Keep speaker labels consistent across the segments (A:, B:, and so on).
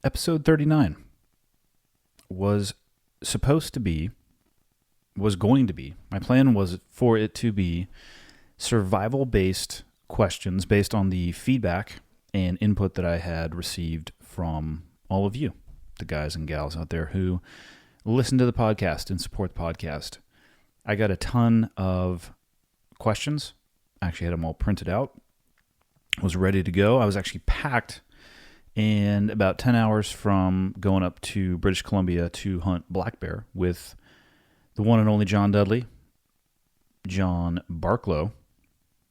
A: Episode 39 was going to be, my plan was for it to be survival-based questions based on the feedback and input that I had received from all of you, the guys and gals out there who listen to the podcast and support the podcast. I got a ton of questions. I actually had them all printed out. Was ready to go. I was actually packed and about 10 hours from going up to British Columbia to hunt black bear with the one and only John Dudley, John Barklow,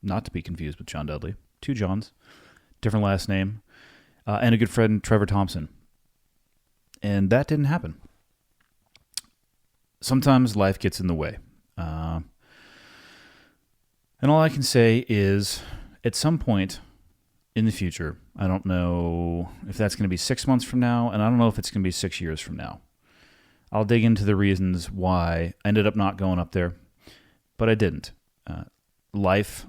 A: not to be confused with John Dudley, two Johns, different last name, and a good friend, Trevor Thompson. And that didn't happen. Sometimes life gets in the way. And all I can say is, at some point in the future, I don't know if that's going to be 6 months from now, and I don't know if it's going to be 6 years from now. I'll dig into the reasons why I ended up not going up there, but I didn't. Life,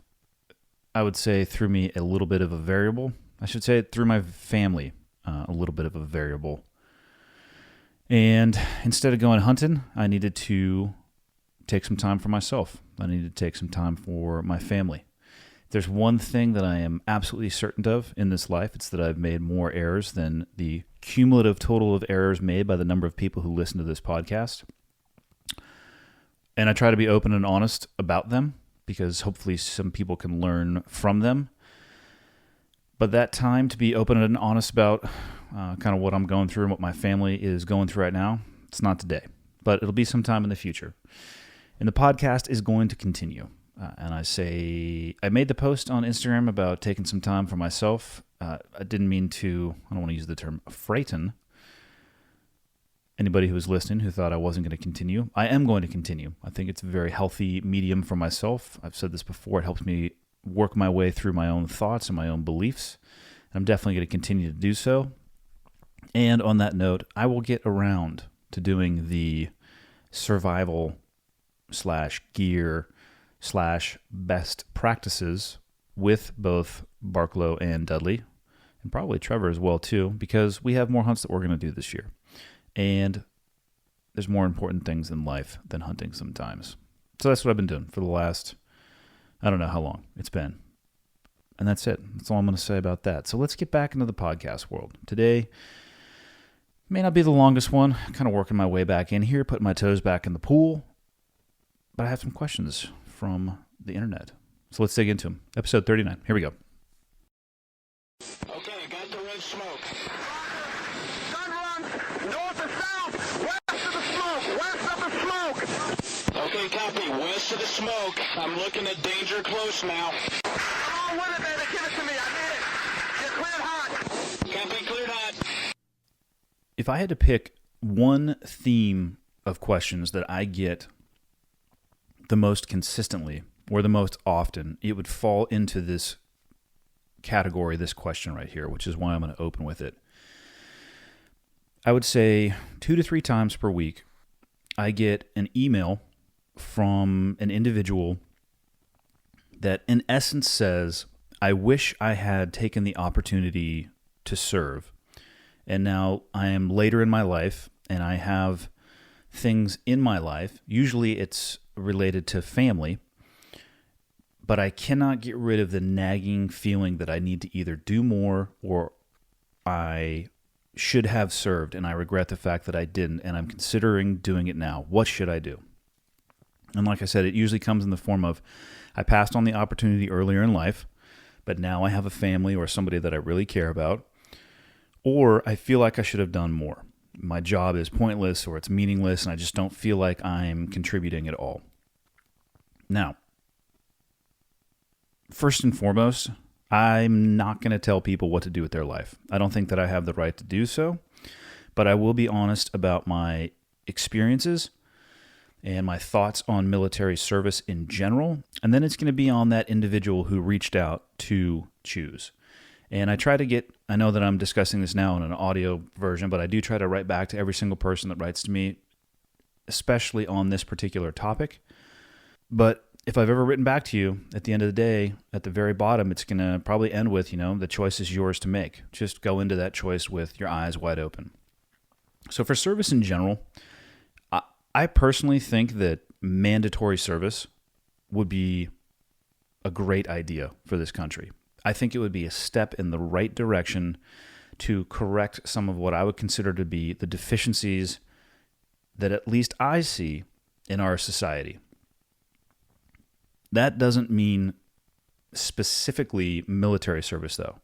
A: I would say, threw me a little bit of a variable. I should say it threw my family a little bit of a variable. And instead of going hunting, I needed to take some time for myself. I needed to take some time for my family. There's one thing that I am absolutely certain of in this life. It's that I've made more errors than the cumulative total of errors made by the number of people who listen to this podcast. And I try to be open and honest about them because hopefully some people can learn from them. But that time to be open and honest about kind of what I'm going through and what my family is going through right now, it's not today. But it'll be sometime in the future. And the podcast is going to continue. And I made the post on Instagram about taking some time for myself. I didn't mean to, I don't want to use the term frighten anybody who was listening who thought I wasn't going to continue. I am going to continue. I think it's a very healthy medium for myself. I've said this before. It helps me work my way through my own thoughts and my own beliefs. And I'm definitely going to continue to do so. And on that note, I will get around to doing the survival / gear / best practices with both Barklow and Dudley, and probably Trevor as well too, because we have more hunts that we're going to do this year. And there's more important things in life than hunting sometimes. So that's what I've been doing for the last, I don't know how long it's been. And that's it. That's all I'm going to say about that. So let's get back into the podcast world. Today may not be the longest one. Kind of working my way back in here, putting my toes back in the pool. But I have some questions from the internet. So let's dig into them. Episode 39. Here we go.
B: Okay, got the red smoke. Gun run, north and south, west of the smoke, west of the smoke. Okay, copy, west of the smoke. I'm looking at danger close now. Come on with it, baby, give it to me, I need it. You're cleared hot. Copy, cleared hot.
A: If I had to pick one theme of questions that I get the most consistently or the most often, it would fall into this category, this question right here, which is why I'm going to open with it. I would say 2 to 3 times per week, I get an email from an individual that in essence says, I wish I had taken the opportunity to serve. And now I am later in my life and I have things in my life. Usually it's related to family, but I cannot get rid of the nagging feeling that I need to either do more or I should have served, and I regret the fact that I didn't, and I'm considering doing it now. What should I do? And like I said, it usually comes in the form of I passed on the opportunity earlier in life, but now I have a family or somebody that I really care about, or I feel like I should have done more. My job is pointless or it's meaningless and I just don't feel like I'm contributing at all. Now, first and foremost, I'm not going to tell people what to do with their life. I don't think that I have the right to do so, but I will be honest about my experiences and my thoughts on military service in general, and then it's going to be on that individual who reached out to choose. And I know that I'm discussing this now in an audio version, but I do try to write back to every single person that writes to me, especially on this particular topic. But if I've ever written back to you, at the end of the day, at the very bottom, it's going to probably end with, the choice is yours to make. Just go into that choice with your eyes wide open. So for service in general, I personally think that mandatory service would be a great idea for this country. I think it would be a step in the right direction to correct some of what I would consider to be the deficiencies that at least I see in our society. That doesn't mean specifically military service, though.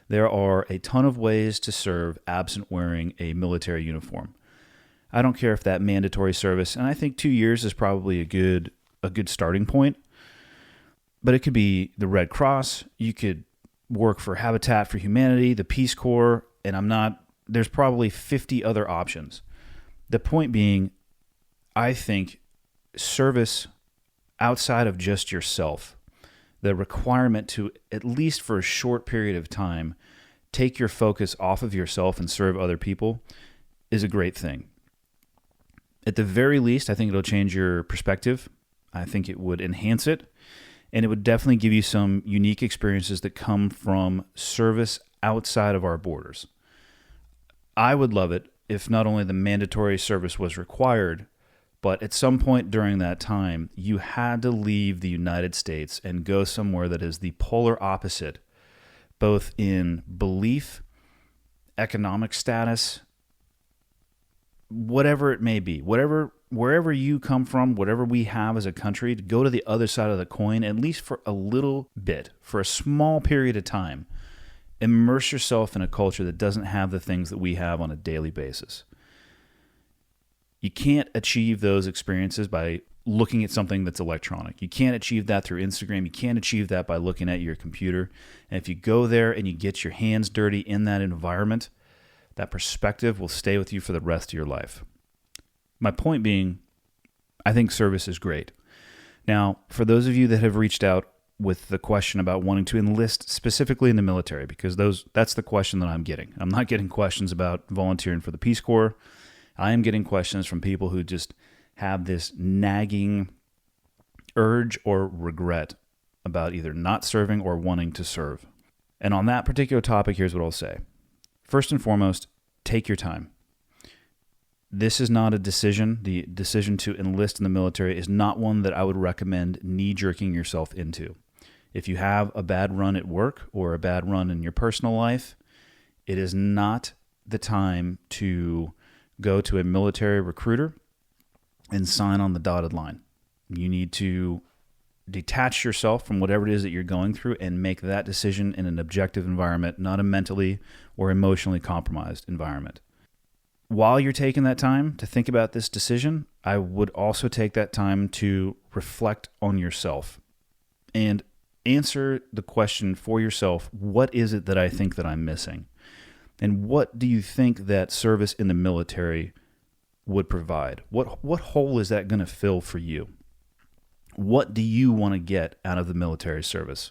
A: There are a ton of ways to serve absent wearing a military uniform. I don't care if that mandatory service, and I think 2 years is probably a good starting point, but it could be the Red Cross. You could work for Habitat for Humanity, the Peace Corps, and there's probably 50 other options. The point being, I think service outside of just yourself, the requirement to, at least for a short period of time, take your focus off of yourself and serve other people is a great thing. At the very least, I think it'll change your perspective. I think it would enhance it, and it would definitely give you some unique experiences that come from service outside of our borders. I would love it if not only the mandatory service was required, but at some point during that time, you had to leave the United States and go somewhere that is the polar opposite, both in belief, economic status, whatever it may be, wherever you come from, whatever we have as a country, to go to the other side of the coin, at least for a little bit, for a small period of time. Immerse yourself in a culture that doesn't have the things that we have on a daily basis. You can't achieve those experiences by looking at something that's electronic. You can't achieve that through Instagram. You can't achieve that by looking at your computer. And if you go there and you get your hands dirty in that environment, that perspective will stay with you for the rest of your life. My point being, I think service is great. Now, for those of you that have reached out with the question about wanting to enlist specifically in the military, because that's the question that I'm getting. I'm not getting questions about volunteering for the Peace Corps. I am getting questions from people who just have this nagging urge or regret about either not serving or wanting to serve. And on that particular topic, here's what I'll say. First and foremost, take your time. This is not a decision. The decision to enlist in the military is not one that I would recommend knee-jerking yourself into. If you have a bad run at work or a bad run in your personal life, it is not the time to go to a military recruiter and sign on the dotted line. You need to detach yourself from whatever it is that you're going through and make that decision in an objective environment, not a mentally or emotionally compromised environment. While you're taking that time to think about this decision, I would also take that time to reflect on yourself and answer the question for yourself, what is it that I think that I'm missing? And what do you think that service in the military would provide? What hole is that going to fill for you? What do you want to get out of the military service?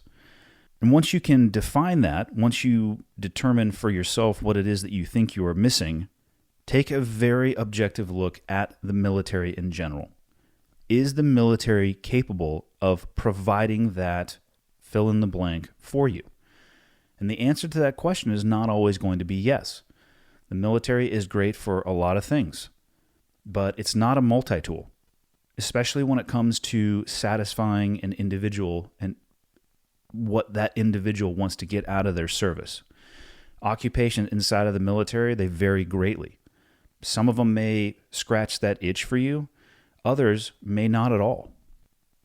A: And once you can define that, once you determine for yourself what it is that you think you are missing, take a very objective look at the military in general. Is the military capable of providing that fill in the blank for you? And the answer to that question is not always going to be yes. The military is great for a lot of things, but it's not a multi-tool, especially when it comes to satisfying an individual and what that individual wants to get out of their service. Occupation inside of the military, they vary greatly. Some of them may scratch that itch for you. Others may not at all.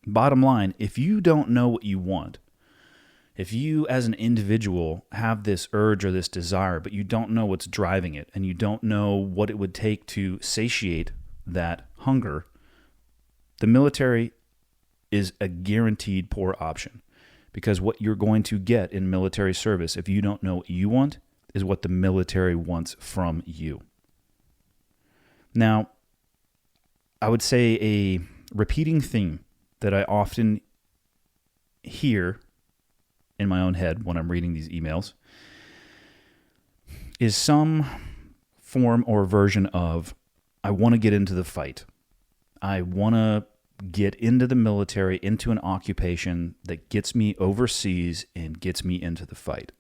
A: Bottom line, if you don't know what you want, if you as an individual have this urge or this desire, but you don't know what's driving it and you don't know what it would take to satiate that hunger, the military is a guaranteed poor option, because what you're going to get in military service, if you don't know what you want, is what the military wants from you. Now, I would say a repeating theme that I often hear in my own head when I'm reading these emails is some form or version of, I want to get into the fight. I want to get into the military, into an occupation that gets me overseas and gets me into the fight.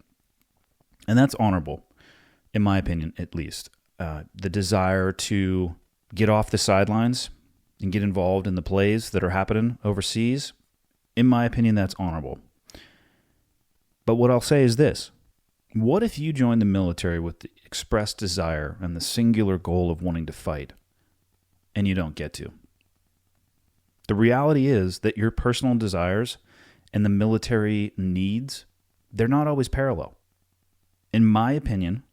A: And that's honorable, in my opinion, at least. The desire to get off the sidelines and get involved in the plays that are happening overseas, in my opinion, that's honorable. But what I'll say is this. What if you join the military with the expressed desire and the singular goal of wanting to fight, and you don't get to? The reality is that your personal desires and the military needs, they're not always parallel. In my opinion,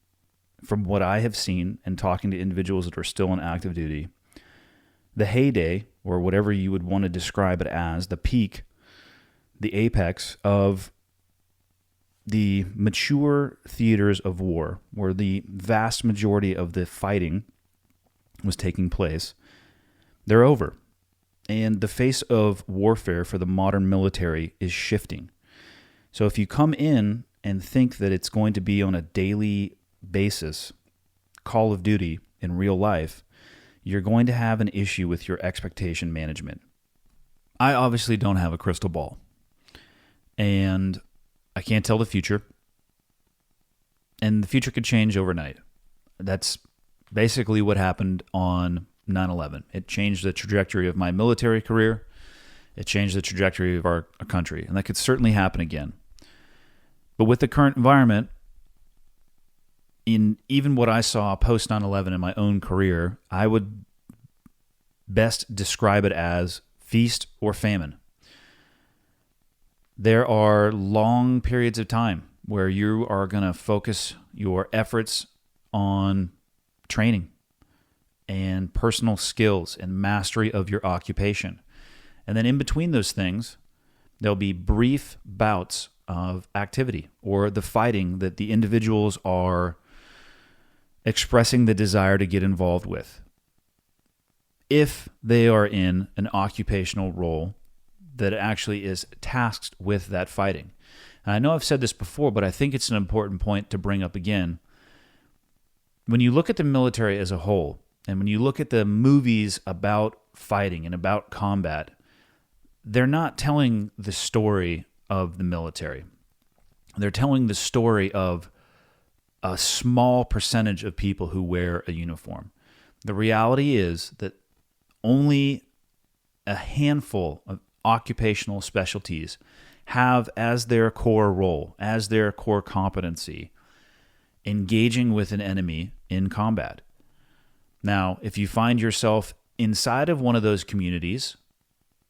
A: from what I have seen and talking to individuals that are still in active duty, the heyday, or whatever you would want to describe it as, the peak, the apex of the mature theaters of war, where the vast majority of the fighting was taking place, they're over. And the face of warfare for the modern military is shifting. So if you come in and think that it's going to be on a daily basis, Call of Duty in real life, you're going to have an issue with your expectation management. I obviously don't have a crystal ball, and I can't tell the future, and the future could change overnight. That's basically what happened on 9/11. It changed the trajectory of my military career. It changed the trajectory of our country, and that could certainly happen again. But with the current environment, in even what I saw post 9/11 in my own career, I would best describe it as feast or famine. There are long periods of time where you are going to focus your efforts on training and personal skills and mastery of your occupation. And then in between those things, there'll be brief bouts of activity or the fighting that the individuals are expressing the desire to get involved with, if they are in an occupational role that actually is tasked with that fighting. And I know I've said this before, but I think it's an important point to bring up again. When you look at the military as a whole, and when you look at the movies about fighting and about combat, they're not telling the story of the military. They're telling the story of a small percentage of people who wear a uniform. The reality is that only a handful of occupational specialties have as their core role, as their core competency, engaging with an enemy in combat. Now, if you find yourself inside of one of those communities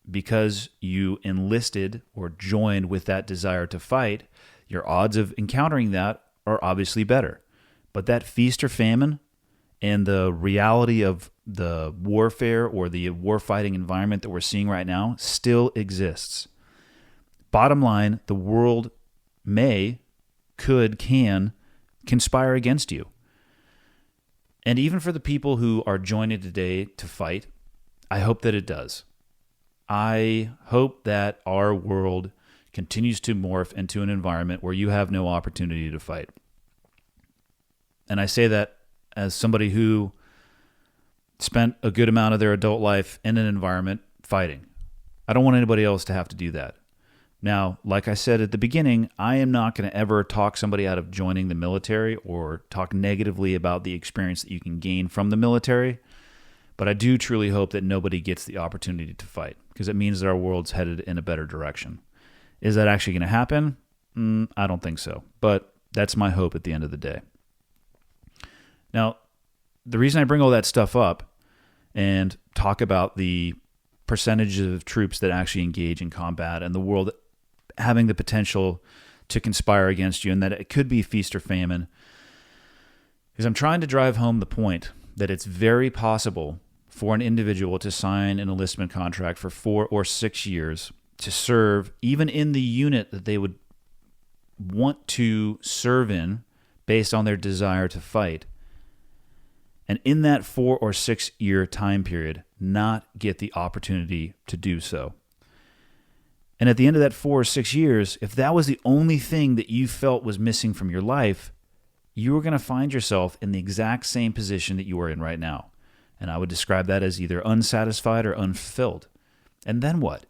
A: because you enlisted or joined with that desire to fight, your odds of encountering that are obviously better. But that feast or famine and the reality of the warfare or the warfighting environment that we're seeing right now still exists. Bottom line, the world can conspire against you. And even for the people who are joining today to fight, I hope that it does. I hope that our world continues to morph into an environment where you have no opportunity to fight. And I say that as somebody who spent a good amount of their adult life in an environment fighting. I don't want anybody else to have to do that. Now, like I said at the beginning, I am not going to ever talk somebody out of joining the military or talk negatively about the experience that you can gain from the military, but I do truly hope that nobody gets the opportunity to fight, because it means that our world's headed in a better direction. Is that actually going to happen? I don't think so, but that's my hope at the end of the day. Now, the reason I bring all that stuff up and talk about the percentage of troops that actually engage in combat and the world having the potential to conspire against you and that it could be feast or famine is I'm trying to drive home the point that it's very possible for an individual to sign an enlistment contract for 4 or 6 years to serve even in the unit that they would want to serve in based on their desire to fight. And in that 4 or 6 year time period, not get the opportunity to do so. And at the end of that 4 or 6 years, if that was the only thing that you felt was missing from your life, you were going to find yourself in the exact same position that you are in right now. And I would describe that as either unsatisfied or unfulfilled. And then what?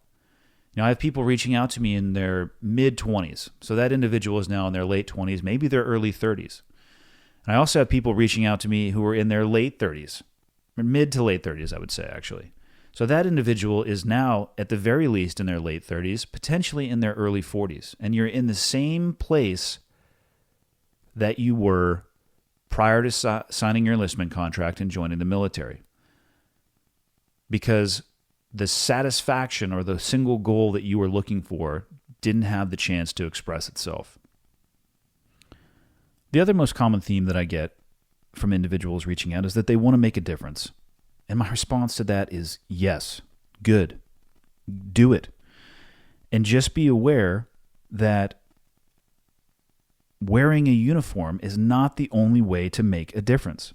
A: I have people reaching out to me in their mid-20s. So that individual is now in their late 20s, maybe their early 30s. And I also have people reaching out to me who are in their late 30s, or mid to late 30s, I would say, actually. So that individual is now, at the very least, in their late 30s, potentially in their early 40s. And you're in the same place that you were prior to signing your enlistment contract and joining the military. Because the satisfaction or the single goal that you were looking for didn't have the chance to express itself. The other most common theme that I get from individuals reaching out is that they want to make a difference. And my response to that is yes, good, do it. And just be aware that wearing a uniform is not the only way to make a difference.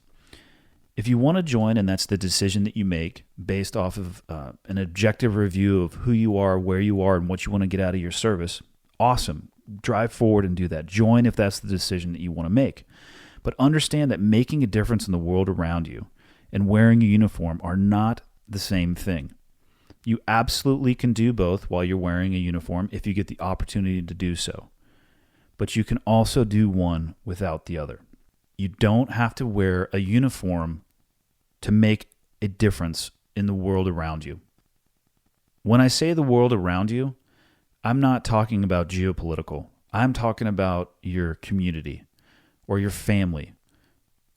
A: If you want to join, and that's the decision that you make based off of an objective review of who you are, where you are, and what you want to get out of your service, awesome. Drive forward and do that. Join if that's the decision that you want to make. But understand that making a difference in the world around you and wearing a uniform are not the same thing. You absolutely can do both while you're wearing a uniform if you get the opportunity to do so. But you can also do one without the other. You don't have to wear a uniform to make a difference in the world around you. When I say the world around you, I'm not talking about geopolitical. I'm talking about your community or your family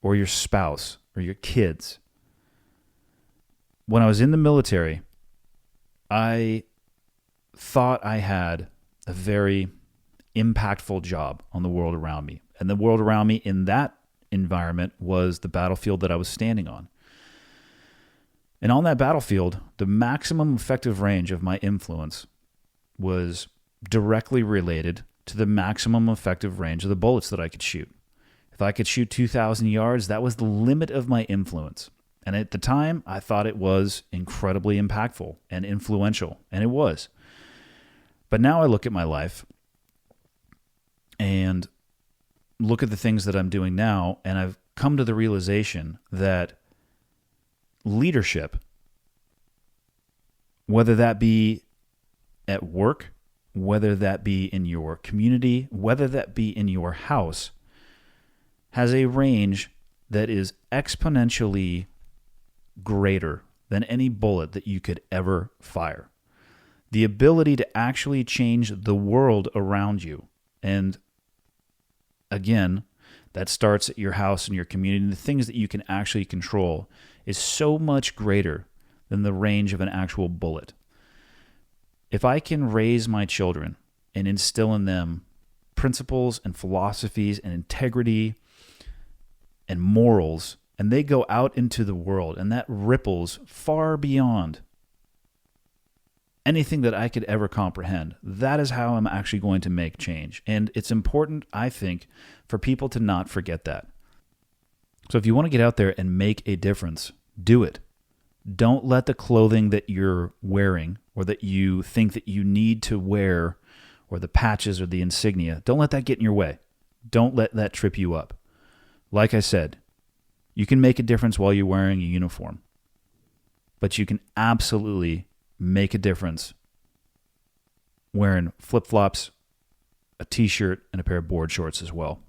A: or your spouse or your kids. When I was in the military, I thought I had a very impactful job on the world around me. And the world around me in that environment was the battlefield that I was standing on. And on that battlefield, the maximum effective range of my influence was directly related to the maximum effective range of the bullets that I could shoot. If I could shoot 2,000 yards, that was the limit of my influence. And at the time, I thought it was incredibly impactful and influential, and it was. But now I look at my life and look at the things that I'm doing now, and I've come to the realization that leadership, whether that be at work, whether that be in your community, whether that be in your house, has a range that is exponentially greater than any bullet that you could ever fire. The ability to actually change the world around you. And again, that starts at your house and your community. And the things that you can actually control is so much greater than the range of an actual bullet. If I can raise my children and instill in them principles and philosophies and integrity and morals, and they go out into the world, and that ripples far beyond anything that I could ever comprehend, that is how I'm actually going to make change. And it's important, I think, for people to not forget that. So if you want to get out there and make a difference, do it. Don't let the clothing that you're wearing or that you think that you need to wear or the patches or the insignia, don't let that get in your way. Don't let that trip you up. Like I said, you can make a difference while you're wearing a uniform, but you can absolutely make a difference wearing flip-flops, a t-shirt, and a pair of board shorts as well.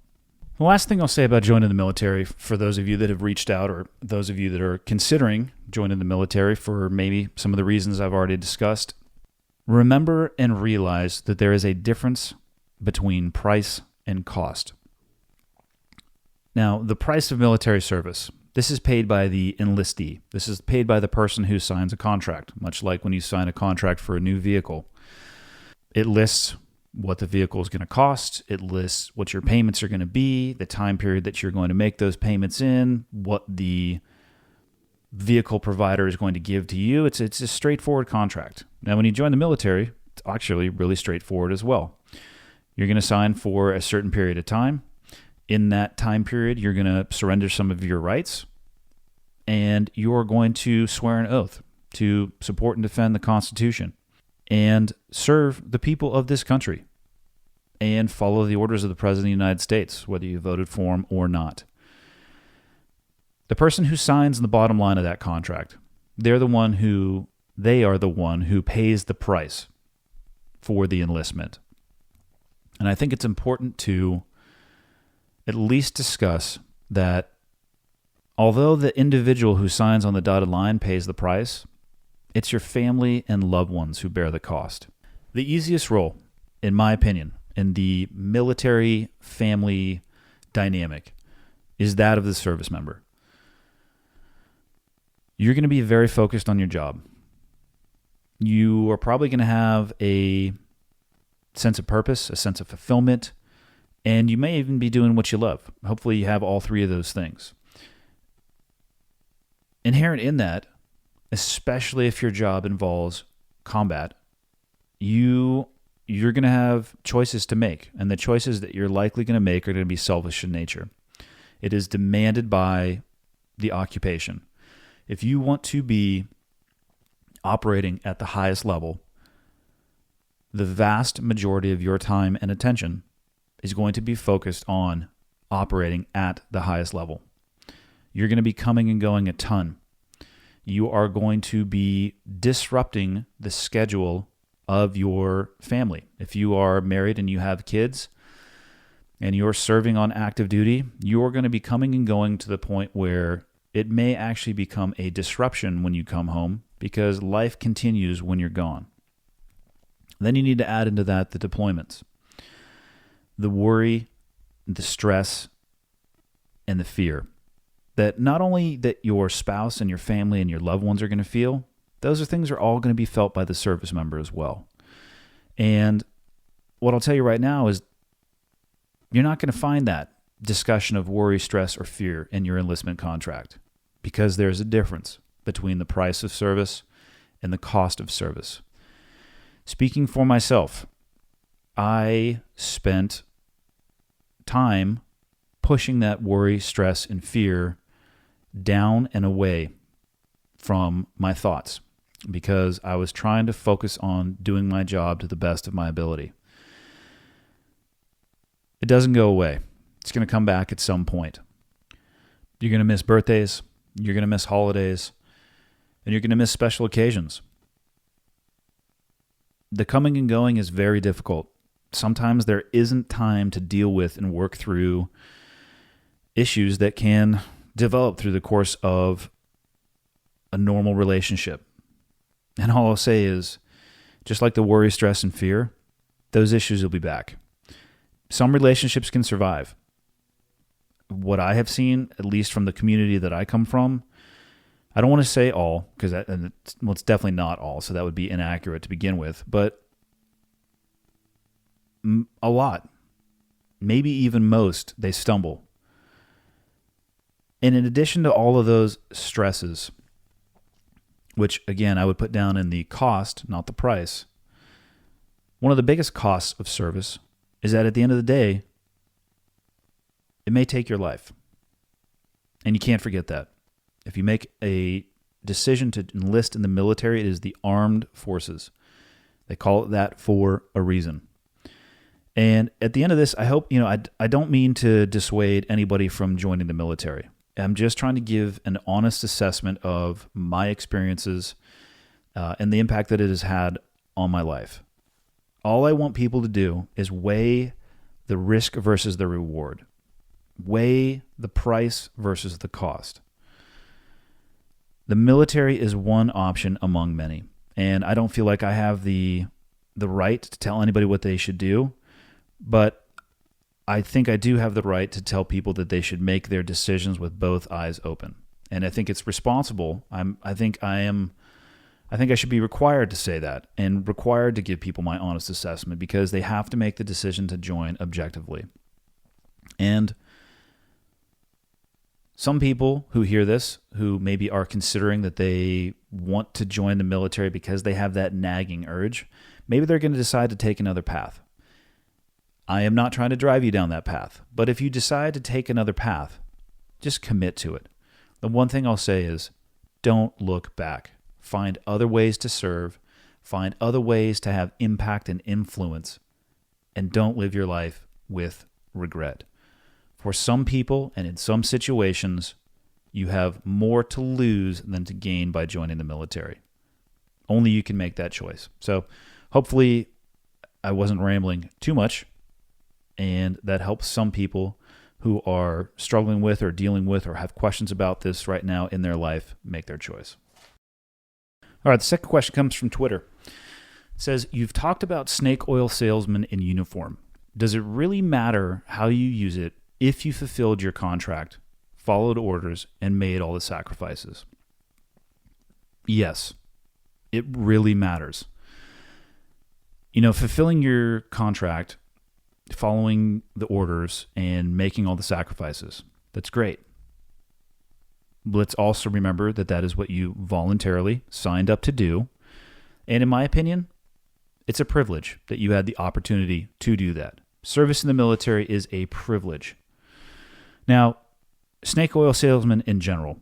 A: The last thing I'll say about joining the military, for those of you that have reached out or those of you that are considering joining the military for maybe some of the reasons I've already discussed, remember and realize that there is a difference between price and cost. Now, the price of military service, this is paid by the enlistee. This is paid by the person who signs a contract, much like when you sign a contract for a new vehicle. It lists what the vehicle is going to cost. It lists what your payments are going to be, the time period that you're going to make those payments in, what the vehicle provider is going to give to you. It's a straightforward contract. Now, when you join the military, it's actually really straightforward as well. You're going to sign for a certain period of time. In that time period, you're going to surrender some of your rights, and you're going to swear an oath to support and defend the Constitution and serve the people of this country and follow the orders of the President of the United States, whether you voted for him or not. The person who signs the bottom line of that contract, they're the one who they are the one who pays the price for the enlistment. And I think it's important to at least discuss that although the individual who signs on the dotted line pays the price, it's your family and loved ones who bear the cost. The easiest role, in my opinion, in the military family dynamic is that of the service member. You're going to be very focused on your job. You are probably going to have a sense of purpose, a sense of fulfillment, and you may even be doing what you love. Hopefully you have all three of those things. Inherent in that, especially if your job involves combat, you're going to have choices to make, and the choices that you're likely going to make are going to be selfish in nature. It is demanded by the occupation. If you want to be operating at the highest level, the vast majority of your time and attention is going to be focused on operating at the highest level. You're going to be coming and going a ton. You are going to be disrupting the schedule of your family. If you are married and you have kids and you're serving on active duty, you're going to be coming and going to the point where it may actually become a disruption when you come home because life continues when you're gone. Then you need to add into that the deployments, the worry, the stress, and the fear that not only that your spouse and your family and your loved ones are going to feel, those things are all going to be felt by the service member as well. And what I'll tell you right now is you're not going to find that discussion of worry, stress, or fear in your enlistment contract because there's a difference between the price of service and the cost of service. Speaking for myself, I spent time pushing that worry, stress, and fear down and away from my thoughts because I was trying to focus on doing my job to the best of my ability. It doesn't go away. It's going to come back at some point. You're going to miss birthdays, you're going to miss holidays, and you're going to miss special occasions. The coming and going is very difficult. Sometimes there isn't time to deal with and work through issues that can develop through the course of a normal relationship. And all I'll say is, just like the worry, stress, and fear, those issues will be back. Some relationships can survive. What I have seen, at least from the community that I come from, I don't want to say all, because it's definitely not all, so that would be inaccurate to begin with, but a lot, maybe even most, they stumble. And in addition to all of those stresses, which again I would put down in the cost, not the price, one of the biggest costs of service is that at the end of the day, it may take your life. And you can't forget that. If you make a decision to enlist in the military, it is the armed forces. They call it that for a reason. And at the end of this, I hope, I don't mean to dissuade anybody from joining the military. I'm just trying to give an honest assessment of my experiences and the impact that it has had on my life. All I want people to do is weigh the risk versus the reward. Weigh the price versus the cost. The military is one option among many, and I don't feel like I have the right to tell anybody what they should do, but I think I do have the right to tell people that they should make their decisions with both eyes open. And I think it's responsible. I think I should be required to say that and required to give people my honest assessment because they have to make the decision to join objectively. And some people who hear this, who maybe are considering that they want to join the military because they have that nagging urge, maybe they're going to decide to take another path. I am not trying to drive you down that path, but if you decide to take another path, just commit to it. The one thing I'll say is, don't look back. Find other ways to serve, find other ways to have impact and influence, and don't live your life with regret. For some people and in some situations, you have more to lose than to gain by joining the military. Only you can make that choice. So hopefully I wasn't rambling too much, and that helps some people who are struggling with or dealing with or have questions about this right now in their life make their choice. All right, the second question comes from Twitter. It says, you've talked about snake oil salesmen in uniform. Does it really matter how you use it if you fulfilled your contract, followed orders, and made all the sacrifices? Yes, it really matters. Fulfilling your contract, following the orders, and making all the sacrifices, that's great. Let's also remember that that is what you voluntarily signed up to do. And in my opinion, it's a privilege that you had the opportunity to do that. Service in the military is a privilege. Now, snake oil salesmen in general,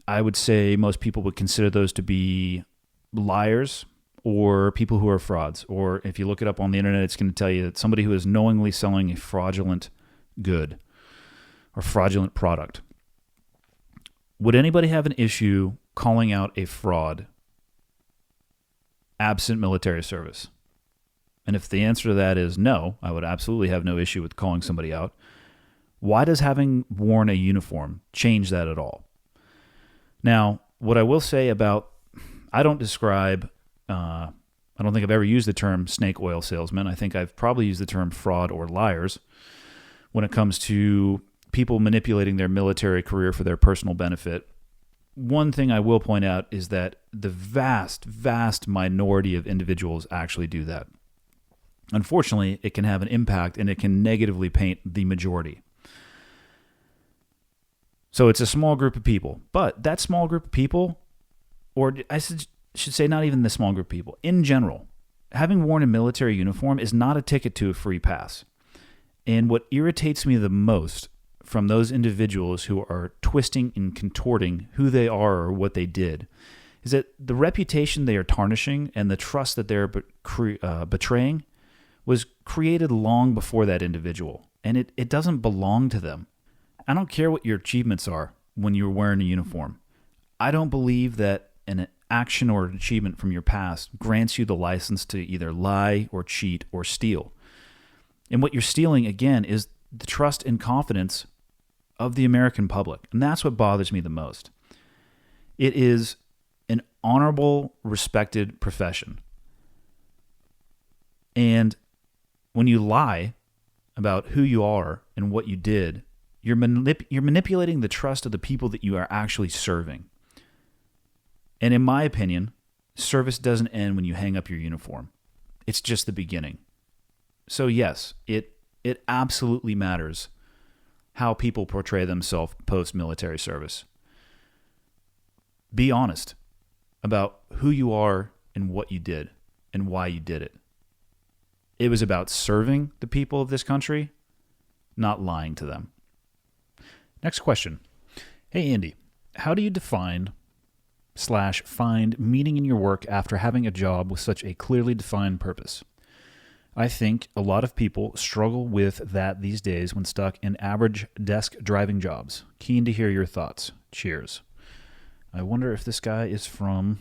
A: I would say most people would consider those to be liars or people who are frauds. Or if you look it up on the internet, it's going to tell you that somebody who is knowingly selling a fraudulent good or fraudulent product. Would anybody have an issue calling out a fraud absent military service? And if the answer to that is no, I would absolutely have no issue with calling somebody out. Why does having worn a uniform change that at all? Now, what I will say about, I don't think I've ever used the term snake oil salesman. I think I've probably used the term fraud or liars when it comes to people manipulating their military career for their personal benefit. One thing I will point out is that the vast, vast minority of individuals actually do that. Unfortunately, it can have an impact and it can negatively paint the majority. So it's a small group of people, but that small group of people, or I should say not even the small group of people, in general, having worn a military uniform is not a ticket to a free pass. And what irritates me the most from those individuals who are twisting and contorting who they are or what they did is that the reputation they are tarnishing and the trust that they're betraying was created long before that individual, and it doesn't belong to them. I don't care what your achievements are when you're wearing a uniform. I don't believe that an action or an achievement from your past grants you the license to either lie or cheat or steal. And what you're stealing, again, is the trust and confidence of the American public. And that's what bothers me the most. It is an honorable, respected profession. And when you lie about who you are and what you did, you're manipulating the trust of the people that you are actually serving. And in my opinion, service doesn't end when you hang up your uniform. It's just the beginning. So yes, it absolutely matters how people portray themselves post-military service. Be honest about who you are and what you did and why you did it. It was about serving the people of this country, not lying to them. Next question. Hey, Andy, how do you define/find meaning in your work after having a job with such a clearly defined purpose? I think a lot of people struggle with that these days when stuck in average desk driving jobs. Keen to hear your thoughts. Cheers. I wonder if this guy is from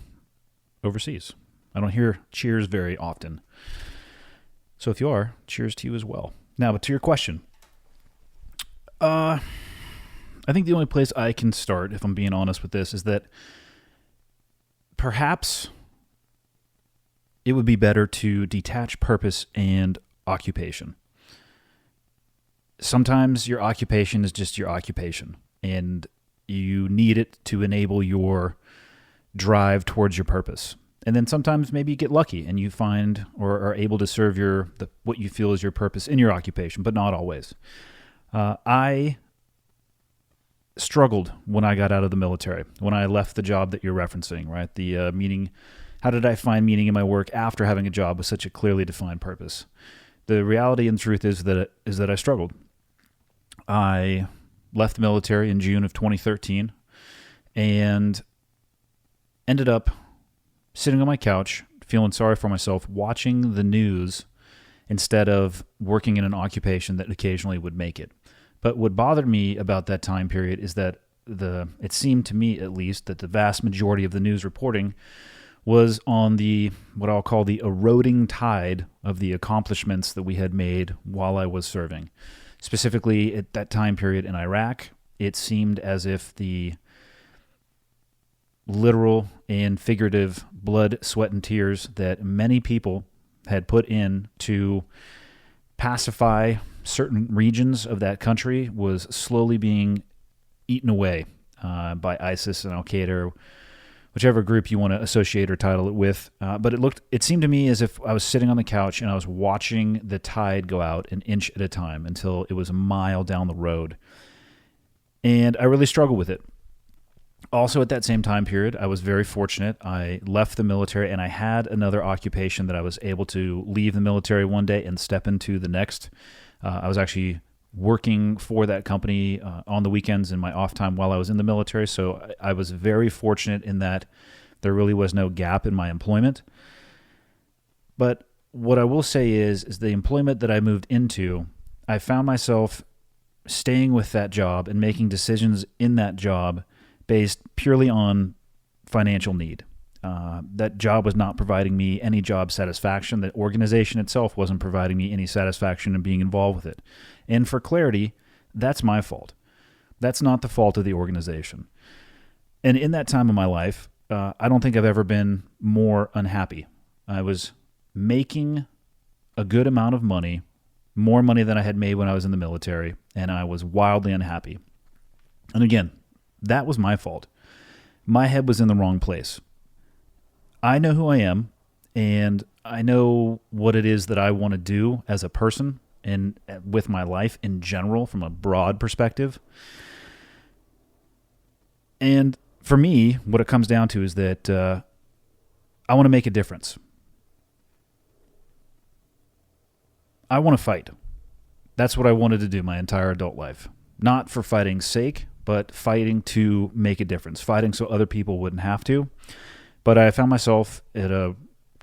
A: overseas. I don't hear cheers very often. So if you are, cheers to you as well. Now, but to your question. I think the only place I can start, if I'm being honest with this, is that perhaps it would be better to detach purpose and occupation. Sometimes your occupation is just your occupation, and you need it to enable your drive towards your purpose. And then sometimes maybe you get lucky and you find or are able to serve what you feel is your purpose in your occupation, but not always. I struggled when I got out of the military, when I left the job that you're referencing, right? The meaning, how did I find meaning in my work after having a job with such a clearly defined purpose? The reality and truth is that I struggled. I left the military in June of 2013 and ended up sitting on my couch, feeling sorry for myself, watching the news instead of working in an occupation that occasionally would make it. But what bothered me about that time period is that it seemed to me, at least, that the vast majority of the news reporting was on the what I'll call the eroding tide of the accomplishments that we had made while I was serving. Specifically, at that time period in Iraq, it seemed as if the literal and figurative blood, sweat, and tears that many people had put in to pacify certain regions of that country was slowly being eaten away by ISIS and Al-Qaeda, whichever group you want to associate or title it with. But it seemed to me as if I was sitting on the couch and I was watching the tide go out an inch at a time until it was a mile down the road. And I really struggled with it. Also, at that same time period, I was very fortunate. I left the military and I had another occupation that I was able to leave the military one day and step into the next. I was actually working for that company on the weekends in my off time while I was in the military. So I was very fortunate in that there really was no gap in my employment. But what I will say is the employment that I moved into, I found myself staying with that job and making decisions in that job based purely on financial need. That job was not providing me any job satisfaction. The organization itself wasn't providing me any satisfaction in being involved with it. And for clarity, that's my fault. That's not the fault of the organization. And in that time of my life, I don't think I've ever been more unhappy. I was making a good amount of money, more money than I had made when I was in the military, and I was wildly unhappy. And again, that was my fault. My head was in the wrong place. I know who I am, and I know what it is that I want to do as a person and with my life in general from a broad perspective. And for me, what it comes down to is that I want to make a difference. I want to fight. That's what I wanted to do my entire adult life. Not for fighting's sake, but fighting to make a difference. Fighting so other people wouldn't have to. But I found myself at a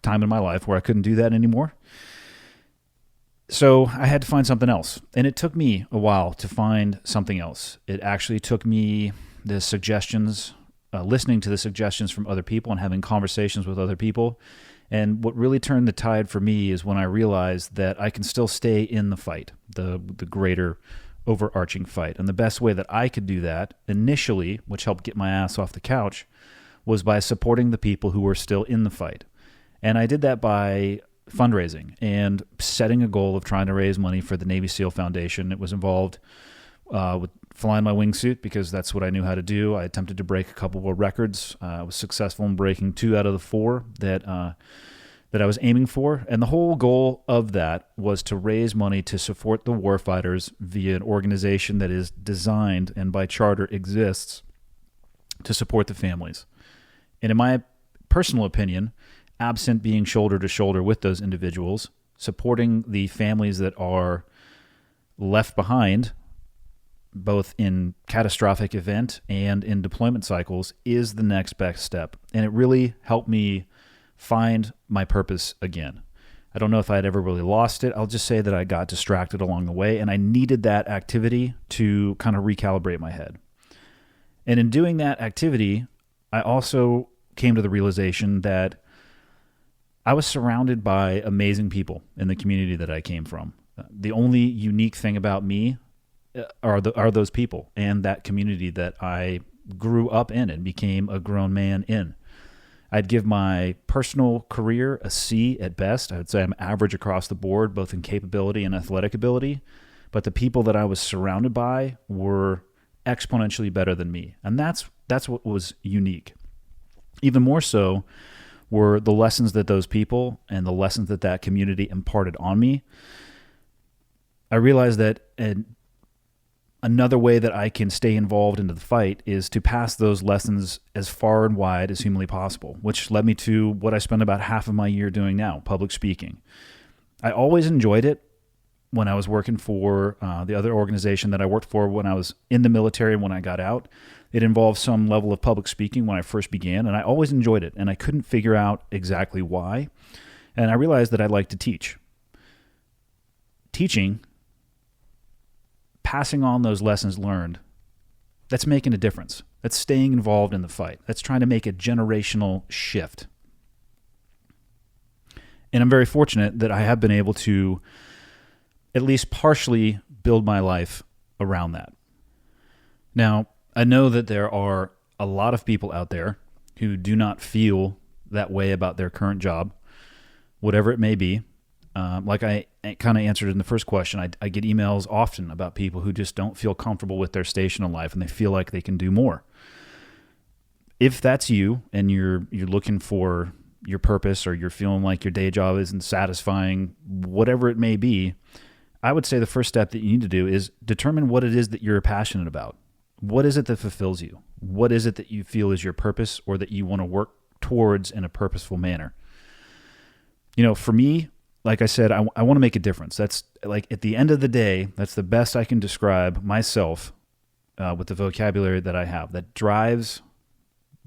A: time in my life where I couldn't do that anymore. So I had to find something else. And it took me a while to find something else. It actually took me the suggestions, listening to the suggestions from other people and having conversations with other people. And what really turned the tide for me is when I realized that I can still stay in the fight, the greater overarching fight. And the best way that I could do that initially, which helped get my ass off the couch, was by supporting the people who were still in the fight. And I did that by fundraising and setting a goal of trying to raise money for the Navy SEAL Foundation. It was involved with flying my wingsuit because that's what I knew how to do. I attempted to break a couple of records. I was successful in breaking 2 out of the 4 that I was aiming for. And the whole goal of that was to raise money to support the warfighters via an organization that is designed and by charter exists to support the families. And in my personal opinion, absent being shoulder to shoulder with those individuals, supporting the families that are left behind, both in catastrophic event and in deployment cycles, is the next best step. And it really helped me find my purpose again. I don't know if I had ever really lost it. I'll just say that I got distracted along the way, and I needed that activity to kind of recalibrate my head. And in doing that activity, I also came to the realization that I was surrounded by amazing people in the community that I came from. The only unique thing about me are those people and that community that I grew up in and became a grown man in. I'd give my personal career a C at best. I would say I'm average across the board, both in capability and athletic ability. But the people that I was surrounded by were exponentially better than me. And that's what was unique. Even more so were the lessons that those people and the lessons that that community imparted on me. I realized that another way that I can stay involved into the fight is to pass those lessons as far and wide as humanly possible, which led me to what I spend about half of my year doing now, public speaking. I always enjoyed it when I was working for the other organization that I worked for when I was in the military and when I got out. It involved some level of public speaking when I first began, and I always enjoyed it, and I couldn't figure out exactly why. And I realized that I'd like to teach. Teaching, passing on those lessons learned, that's making a difference. That's staying involved in the fight. That's trying to make a generational shift. And I'm very fortunate that I have been able to at least partially build my life around that. Now, I know that there are a lot of people out there who do not feel that way about their current job, whatever it may be. Like I kind of answered in the first question, I get emails often about people who just don't feel comfortable with their station in life and they feel like they can do more. If that's you and you're looking for your purpose, or you're feeling like your day job isn't satisfying, whatever it may be, I would say the first step that you need to do is determine what it is that you're passionate about. What is it that fulfills you? What is it that you feel is your purpose, or that you want to work towards in a purposeful manner? For me, like I said, I want to make a difference. That's like, at the end of the day, that's the best I can describe myself with the vocabulary that I have that drives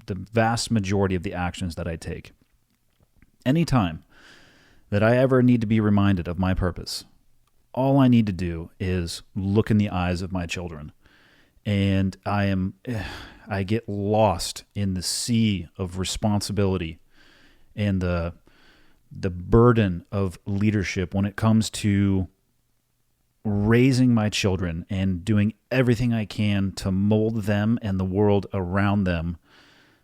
A: the vast majority of the actions that I take. Anytime that I ever need to be reminded of my purpose, all I need to do is look in the eyes of my children. And I get lost in the sea of responsibility and the burden of leadership when it comes to raising my children and doing everything I can to mold them and the world around them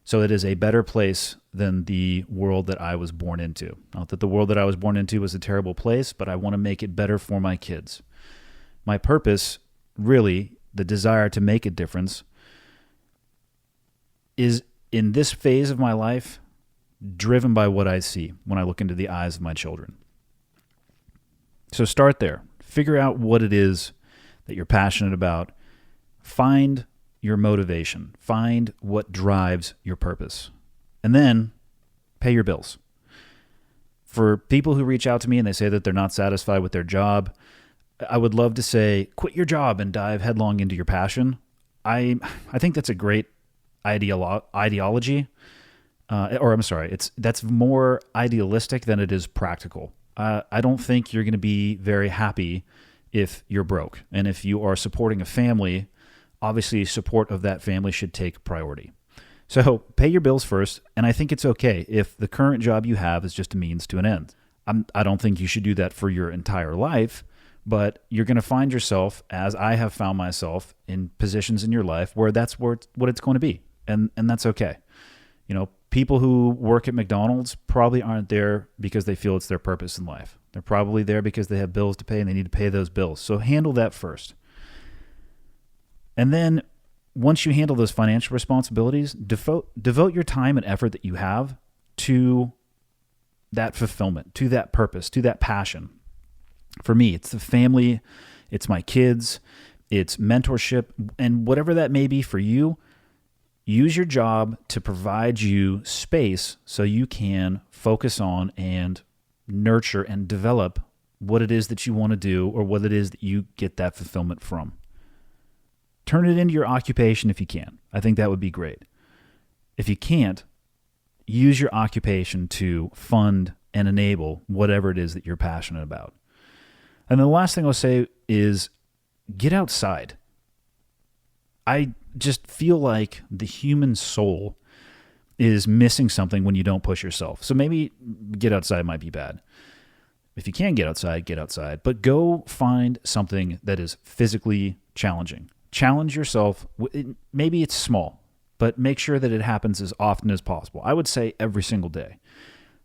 A: so it is a better place than the world that I was born into. Not that the world that I was born into was a terrible place, but I want to make it better for my kids. My purpose, really, the desire to make a difference, is in this phase of my life driven by what I see when I look into the eyes of my children. So start there. Figure out what it is that you're passionate about. Find your motivation. Find what drives your purpose. And then pay your bills. For people who reach out to me and they say that they're not satisfied with their job, I would love to say, quit your job and dive headlong into your passion. I think that's a great ideology. That's more idealistic than it is practical. I don't think you're going to be very happy if you're broke. And if you are supporting a family, obviously support of that family should take priority. So pay your bills first, and I think it's okay if the current job you have is just a means to an end. I don't think you should do that for your entire life, but you're going to find yourself, as I have found myself, in positions in your life where that's what it's going to be, and that's okay. People who work at McDonald's probably aren't there because they feel it's their purpose in life. They're probably there because they have bills to pay and they need to pay those bills. So handle that first. And then once you handle those financial responsibilities, devote your time and effort that you have to that fulfillment, to that purpose, to that passion. For me, it's the family, it's my kids, it's mentorship, and whatever that may be for you. Use your job to provide you space so you can focus on and nurture and develop what it is that you want to do, or what it is that you get that fulfillment from. Turn it into your occupation if you can. I think that would be great. If you can't, use your occupation to fund and enable whatever it is that you're passionate about. And then the last thing I'll say is get outside. I just feel like the human soul is missing something when you don't push yourself. So maybe get outside might be bad. If you can get outside, but go find something that is physically challenging. Challenge yourself. Maybe it's small, but make sure that it happens as often as possible. I would say every single day.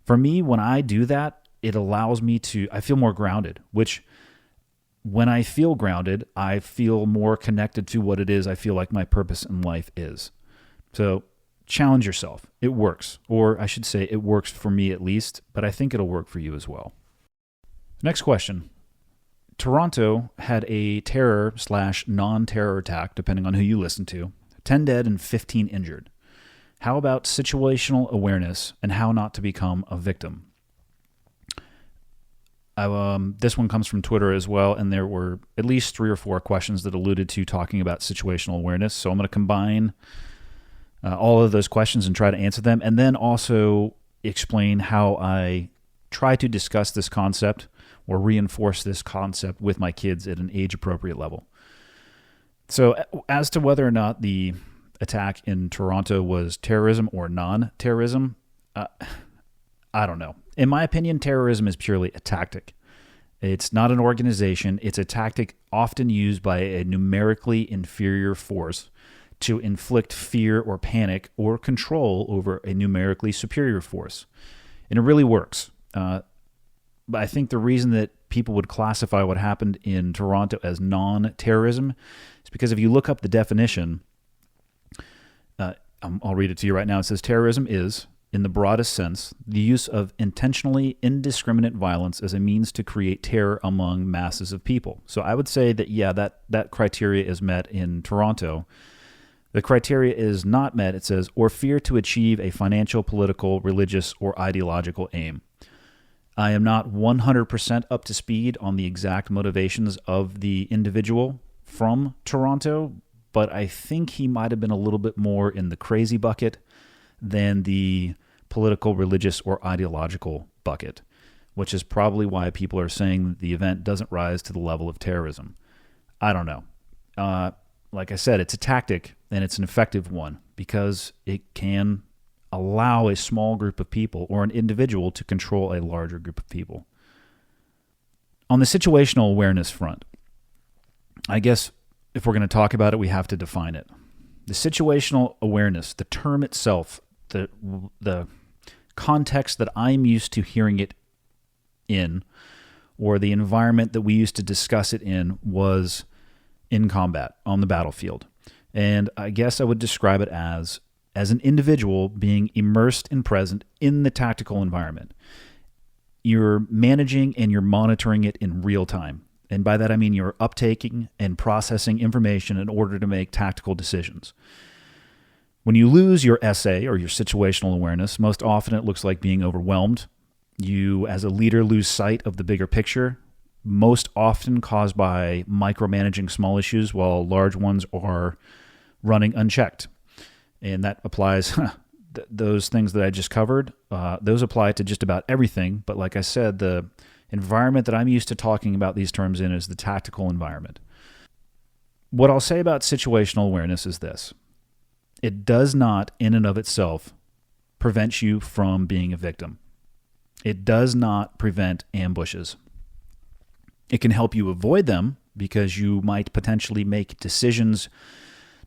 A: For me, when I do that, it allows me I feel more grounded, which when I feel grounded, I feel more connected to what it is I feel like my purpose in life is. So challenge yourself. It works. Or I should say it works for me at least, but I think it'll work for you as well. Next question. Toronto had a terror/non-terror attack, depending on who you listen to. 10 dead and 15 injured. How about situational awareness and how not to become a victim? This one comes from Twitter as well, and there were at least 3 or 4 questions that alluded to talking about situational awareness. So I'm going to combine all of those questions and try to answer them, and then also explain how I try to discuss this concept or reinforce this concept with my kids at an age-appropriate level. So as to whether or not the attack in Toronto was terrorism or non-terrorism, I don't know. In my opinion, terrorism is purely a tactic. It's not an organization. It's a tactic often used by a numerically inferior force to inflict fear or panic or control over a numerically superior force. And it really works. But I think the reason that people would classify what happened in Toronto as non-terrorism is because if you look up the definition, I'll read it to you right now. It says terrorism is, in the broadest sense, the use of intentionally indiscriminate violence as a means to create terror among masses of people. So I would say that, yeah, that criteria is met in Toronto. The criteria is not met, it says, or fear to achieve a financial, political, religious, or ideological aim. I am not 100% up to speed on the exact motivations of the individual from Toronto, but I think he might have been a little bit more in the crazy bucket than the political, religious, or ideological bucket, which is probably why people are saying the event doesn't rise to the level of terrorism. I don't know. Like I said, it's a tactic, and it's an effective one because it can allow a small group of people or an individual to control a larger group of people. On the situational awareness front, I guess if we're going to talk about it, we have to define it. The situational awareness, the term itself, the context that I'm used to hearing it in, or the environment that we used to discuss it in, was in combat on the battlefield. And I guess I would describe it as an individual being immersed and present in the tactical environment. You're managing and you're monitoring it in real time. And by that I mean you're uptaking and processing information in order to make tactical decisions. When you lose your SA or your situational awareness, most often it looks like being overwhelmed. You, as a leader, lose sight of the bigger picture, most often caused by micromanaging small issues while large ones are running unchecked. And that applies, those things that I just covered, those apply to just about everything. But like I said, the environment that I'm used to talking about these terms in is the tactical environment. What I'll say about situational awareness is this. It does not, in and of itself, prevent you from being a victim. It does not prevent ambushes. It can help you avoid them because you might potentially make decisions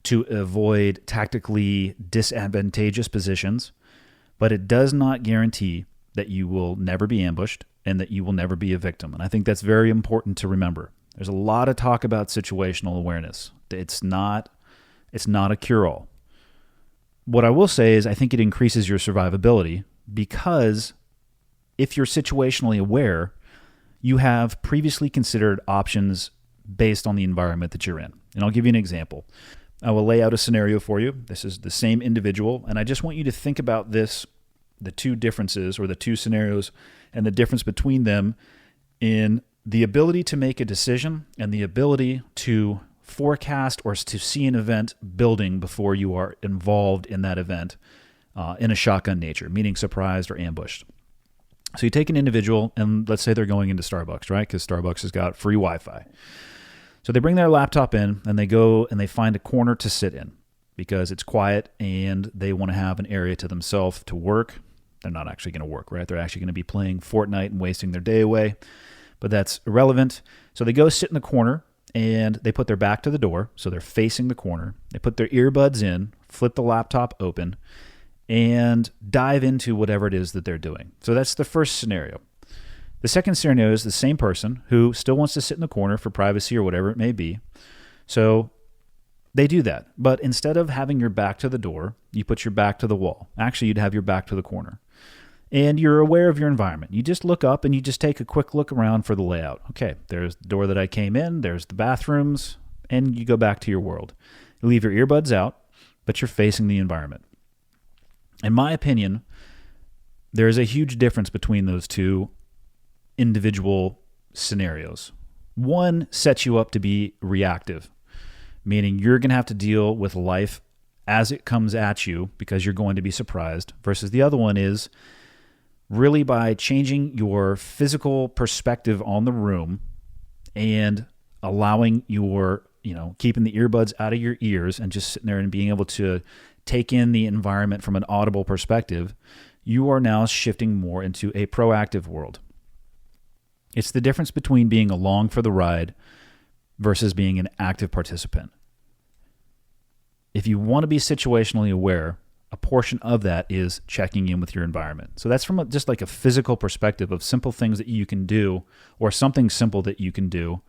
A: to avoid tactically disadvantageous positions, but it does not guarantee that you will never be ambushed and that you will never be a victim. And I think that's very important to remember. There's a lot of talk about situational awareness. It's not a cure-all. What I will say is I think it increases your survivability because if you're situationally aware, you have previously considered options based on the environment that you're in. And I'll give you an example. I will lay out a scenario for you. This is the same individual, and I just want you to think about this, the two differences or the two scenarios and the difference between them in the ability to make a decision and the ability to forecast or to see an event building before you are involved in that event in a shotgun nature, meaning surprised or ambushed. So you take an individual, and let's say they're going into Starbucks, right? Because Starbucks has got free Wi-Fi. So they bring their laptop in, and they go and they find a corner to sit in because it's quiet, and they want to have an area to themselves to work. They're not actually going to work, right? They're actually going to be playing Fortnite and wasting their day away, but that's irrelevant. So they go sit in the corner, and they put their back to the door, so they're facing the corner. They put their earbuds in, flip the laptop open, and dive into whatever it is that they're doing. So that's the first scenario. The second scenario is the same person who still wants to sit in the corner for privacy or whatever it may be. So they do that. But instead of having your back to the door, you put your back to the wall. Actually, you'd have your back to the corner. And you're aware of your environment. You just look up and you just take a quick look around for the layout. Okay, there's the door that I came in, there's the bathrooms, and you go back to your world. You leave your earbuds out, but you're facing the environment. In my opinion, there is a huge difference between those two individual scenarios. One sets you up to be reactive, meaning you're going to have to deal with life as it comes at you because you're going to be surprised, versus the other one is really by changing your physical perspective on the room and allowing your, keeping the earbuds out of your ears and just sitting there and being able to take in the environment from an audible perspective, you are now shifting more into a proactive world. It's the difference between being along for the ride versus being an active participant. If you want to be situationally aware, a portion of that is checking in with your environment. So that's from just like a physical perspective of simple things that you can do, or something simple that you can do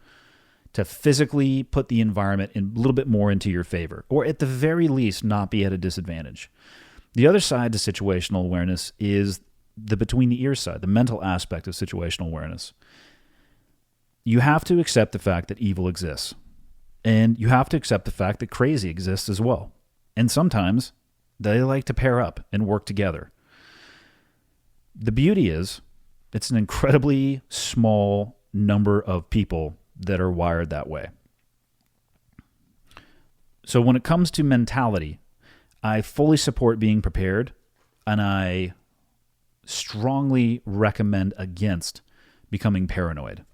A: to physically put the environment a little bit more into your favor, or at the very least not be at a disadvantage. The other side to situational awareness is the between the ears side, the mental aspect of situational awareness. You have to accept the fact that evil exists. And you have to accept the fact that crazy exists as well. And sometimes they like to pair up and work together. The beauty is it's an incredibly small number of people that are wired that way. So when it comes to mentality, I fully support being prepared, and I strongly recommend against becoming paranoid.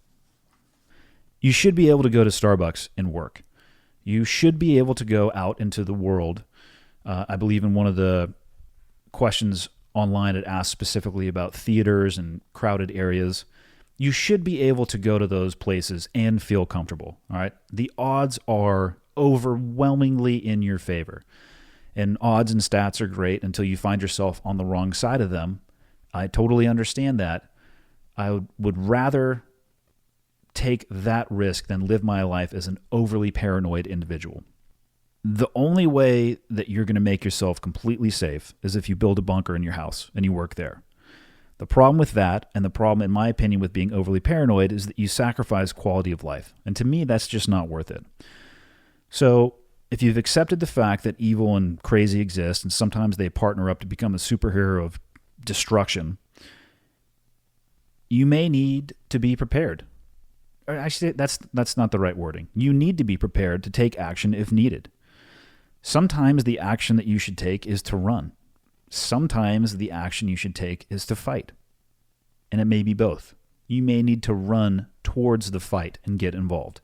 A: You should be able to go to Starbucks and work. You should be able to go out into the world. I believe in one of the questions online it asked specifically about theaters and crowded areas. You should be able to go to those places and feel comfortable. All right. The odds are overwhelmingly in your favor. And odds and stats are great until you find yourself on the wrong side of them. I totally understand that. I would rather take that risk than live my life as an overly paranoid individual. The only way that you're going to make yourself completely safe is if you build a bunker in your house and you work there. The problem with that, and the problem, in my opinion, with being overly paranoid, is that you sacrifice quality of life. And to me, that's just not worth it. So if you've accepted the fact that evil and crazy exist, and sometimes they partner up to become a superhero of destruction, you may need to be prepared. Or actually, that's not the right wording. You need to be prepared to take action if needed. Sometimes the action that you should take is to run. Sometimes the action you should take is to fight. And it may be both. You may need to run towards the fight and get involved.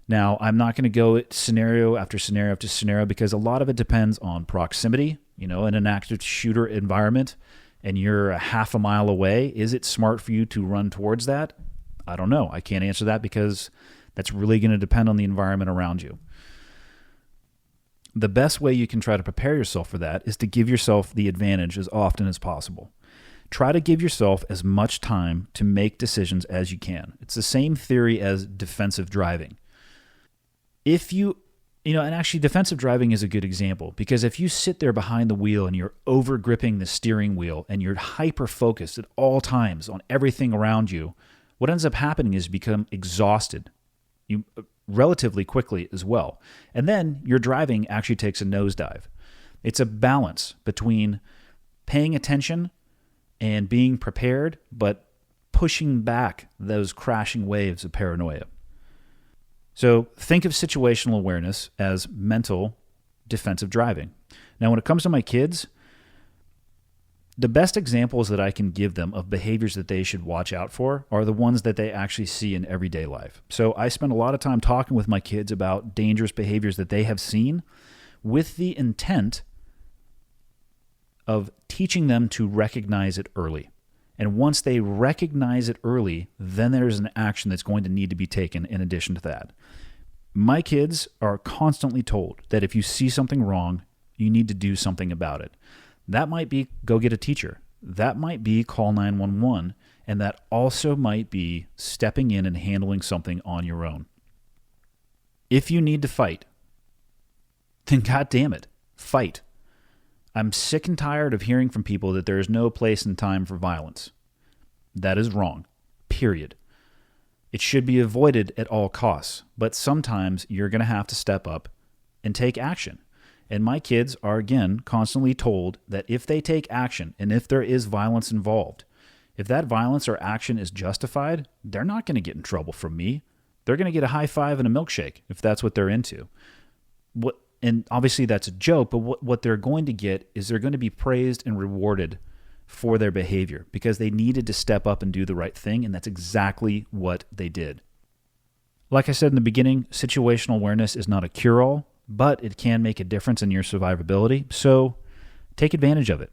A: Now, I'm not going to go scenario after scenario after scenario because a lot of it depends on proximity. In an active shooter environment and you're a half a mile away, is it smart for you to run towards that? I don't know. I can't answer that because that's really going to depend on the environment around you. The best way you can try to prepare yourself for that is to give yourself the advantage as often as possible. Try to give yourself as much time to make decisions as you can. It's the same theory as defensive driving. If and actually defensive driving is a good example because if you sit there behind the wheel and you're over gripping the steering wheel and you're hyper focused at all times on everything around you, what ends up happening is you become exhausted relatively quickly as well. And then your driving actually takes a nosedive. It's a balance between paying attention and being prepared, but pushing back those crashing waves of paranoia. So think of situational awareness as mental defensive driving. Now, when it comes to my kids, the best examples that I can give them of behaviors that they should watch out for are the ones that they actually see in everyday life. So I spend a lot of time talking with my kids about dangerous behaviors that they have seen with the intent of teaching them to recognize it early. And once they recognize it early, then there's an action that's going to need to be taken in addition to that. My kids are constantly told that if you see something wrong, you need to do something about it. That might be go get a teacher. That might be call 911. And that also might be stepping in and handling something on your own. If you need to fight, then goddamn it, fight. I'm sick and tired of hearing from people that there is no place and time for violence. That is wrong, period. It should be avoided at all costs, but sometimes you're going to have to step up and take action. And my kids are, again, constantly told that if they take action and if there is violence involved, if that violence or action is justified, they're not going to get in trouble from me. They're going to get a high five and a milkshake if that's what they're into. And obviously that's a joke, but what they're going to get is they're going to be praised and rewarded for their behavior because they needed to step up and do the right thing, and that's exactly what they did. Like I said in the beginning, situational awareness is not a cure-all, but it can make a difference in your survivability, so take advantage of it.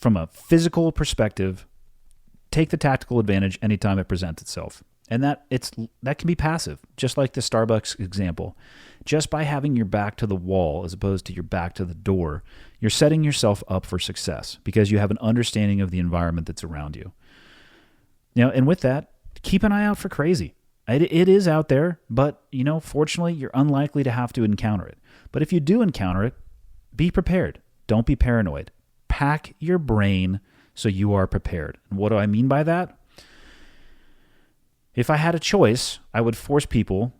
A: from a physical perspective, take the tactical advantage anytime it presents itself. And that can be passive, just like the Starbucks example. Just by having your back to the wall as opposed to your back to the door, you're setting yourself up for success because you have an understanding of the environment that's around you. And with that, keep an eye out for crazy. It is out there, but fortunately, you're unlikely to have to encounter it. But if you do encounter it, be prepared. Don't be paranoid. Pack your brain so you are prepared. And what do I mean by that? If I had a choice, I would force people,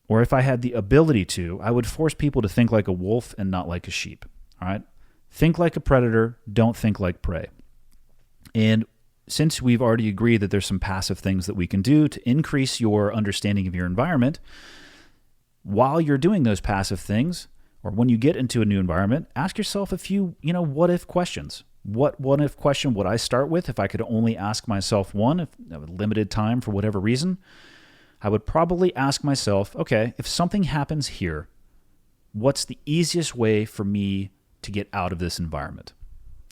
A: or if I had the ability to, I would force people to think like a wolf and not like a sheep. All right? Think like a predator. Don't think like prey. And since we've already agreed that there's some passive things that we can do to increase your understanding of your environment, while you're doing those passive things, or when you get into a new environment, ask yourself a few, what-if questions. What if question would I start with if I could only ask myself one, if I have limited time for whatever reason? I would probably ask myself, okay, if something happens here, what's the easiest way for me to get out of this environment?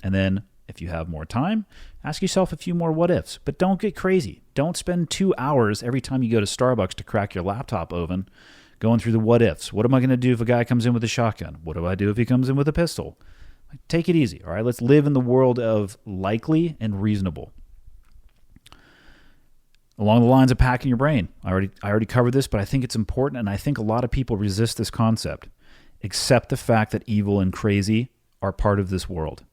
A: And then if you have more time, ask yourself a few more what ifs, but don't get crazy. Don't spend 2 hours every time you go to Starbucks to crack your laptop open going through the what ifs. What am I going to do if a guy comes in with a shotgun? What do I do if he comes in with a pistol? Take it easy, all right? Let's live in the world of likely and reasonable. Along the lines of packing your brain, I already covered this, but I think it's important, and I think a lot of people resist this concept. Accept the fact that evil and crazy are part of this world.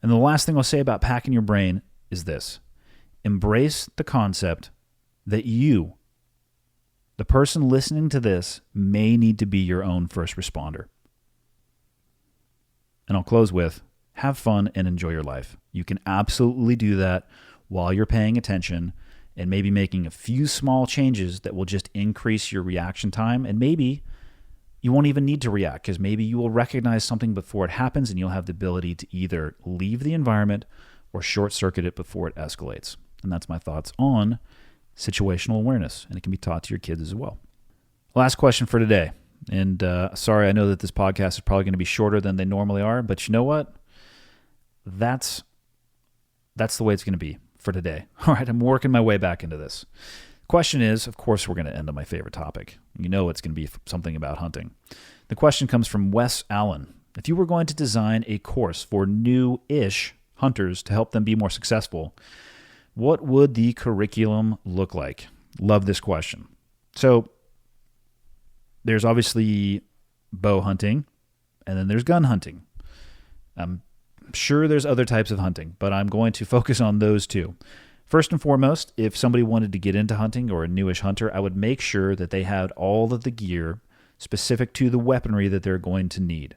A: And the last thing I'll say about packing your brain is this. Embrace the concept that you, the person listening to this, may need to be your own first responder. And I'll close with, have fun and enjoy your life. You can absolutely do that while you're paying attention and maybe making a few small changes that will just increase your reaction time. And maybe you won't even need to react because maybe you will recognize something before it happens and you'll have the ability to either leave the environment or short circuit it before it escalates. And that's my thoughts on situational awareness. And it can be taught to your kids as well. Last question for today. And sorry, I know that this podcast is probably going to be shorter than they normally are, but you know what? That's the way it's going to be for today. All right, I'm working my way back into this. Question is, of course, we're going to end on my favorite topic. You know it's going to be something about hunting. The question comes from Wes Allen. If you were going to design a course for new-ish hunters to help them be more successful, what would the curriculum look like? Love this question. So there's obviously bow hunting, and then there's gun hunting. I'm sure there's other types of hunting, but I'm going to focus on those two. First and foremost, if somebody wanted to get into hunting or a newish hunter, I would make sure that they had all of the gear specific to the weaponry that they're going to need.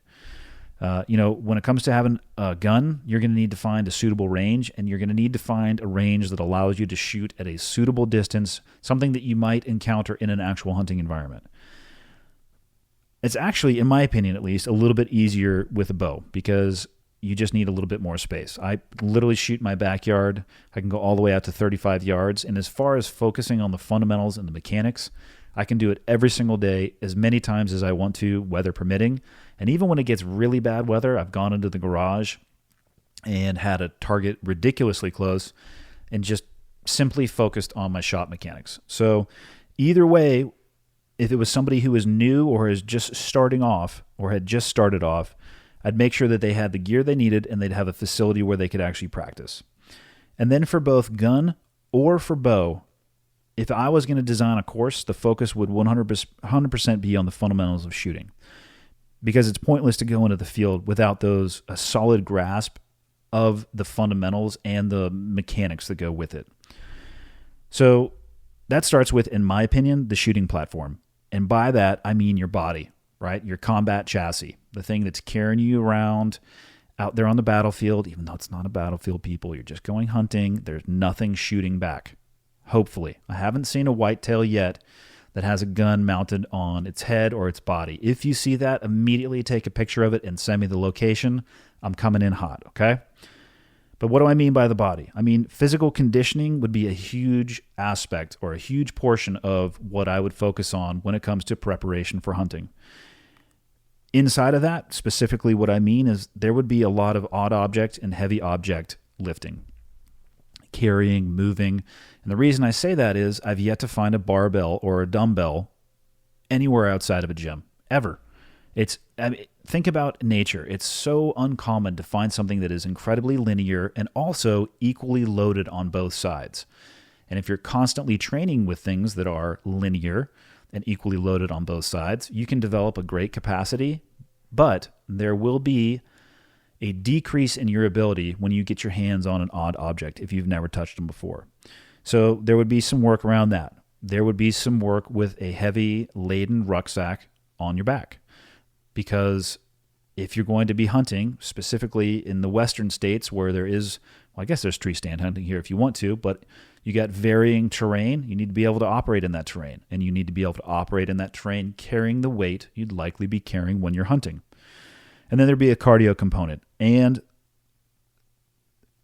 A: When it comes to having a gun, you're going to need to find a suitable range, and you're going to need to find a range that allows you to shoot at a suitable distance, something that you might encounter in an actual hunting environment. It's actually, in my opinion at least, a little bit easier with a bow because you just need a little bit more space. I literally shoot my backyard. I can go all the way out to 35 yards. And as far as focusing on the fundamentals and the mechanics, I can do it every single day as many times as I want to, weather permitting. And even when it gets really bad weather, I've gone into the garage and had a target ridiculously close and just simply focused on my shot mechanics. So either way, if it was somebody who was new or is just starting off or had just started off, I'd make sure that they had the gear they needed and they'd have a facility where they could actually practice. And then for both gun or for bow, if I was going to design a course, the focus would 100% be on the fundamentals of shooting. Because it's pointless to go into the field without a solid grasp of the fundamentals and the mechanics that go with it. So that starts with, in my opinion, the shooting platform. And by that, I mean your body, right? Your combat chassis, the thing that's carrying you around out there on the battlefield, even though it's not a battlefield, people. You're just going hunting. There's nothing shooting back, hopefully. I haven't seen a whitetail yet that has a gun mounted on its head or its body. If you see that, immediately take a picture of it and send me the location. I'm coming in hot, okay? But what do I mean by the body? I mean, physical conditioning would be a huge aspect or a huge portion of what I would focus on when it comes to preparation for hunting. Inside of that, specifically what I mean is there would be a lot of odd object and heavy object lifting, carrying, moving. And the reason I say that is I've yet to find a barbell or a dumbbell anywhere outside of a gym, ever. Think about nature. It's so uncommon to find something that is incredibly linear and also equally loaded on both sides. And if you're constantly training with things that are linear and equally loaded on both sides, you can develop a great capacity, but there will be a decrease in your ability when you get your hands on an odd object if you've never touched them before. So there would be some work around that. There would be some work with a heavy laden rucksack on your back, because if you're going to be hunting, specifically in the western states where there is, well, I guess there's tree stand hunting here if you want to, but you got varying terrain. You need to be able to operate in that terrain, and you need to be able to operate in that terrain carrying the weight you'd likely be carrying when you're hunting. And then there'd be a cardio component. And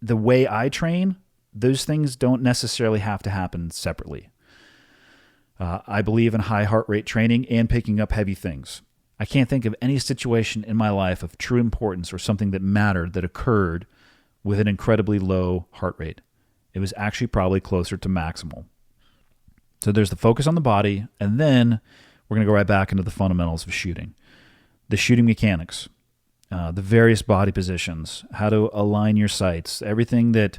A: the way I train, those things don't necessarily have to happen separately. I believe in high heart rate training and picking up heavy things. I can't think of any situation in my life of true importance or something that mattered that occurred with an incredibly low heart rate. It was actually probably closer to maximal. So there's the focus on the body, and then we're going to go right back into the fundamentals of shooting. The shooting mechanics, the various body positions, how to align your sights, everything that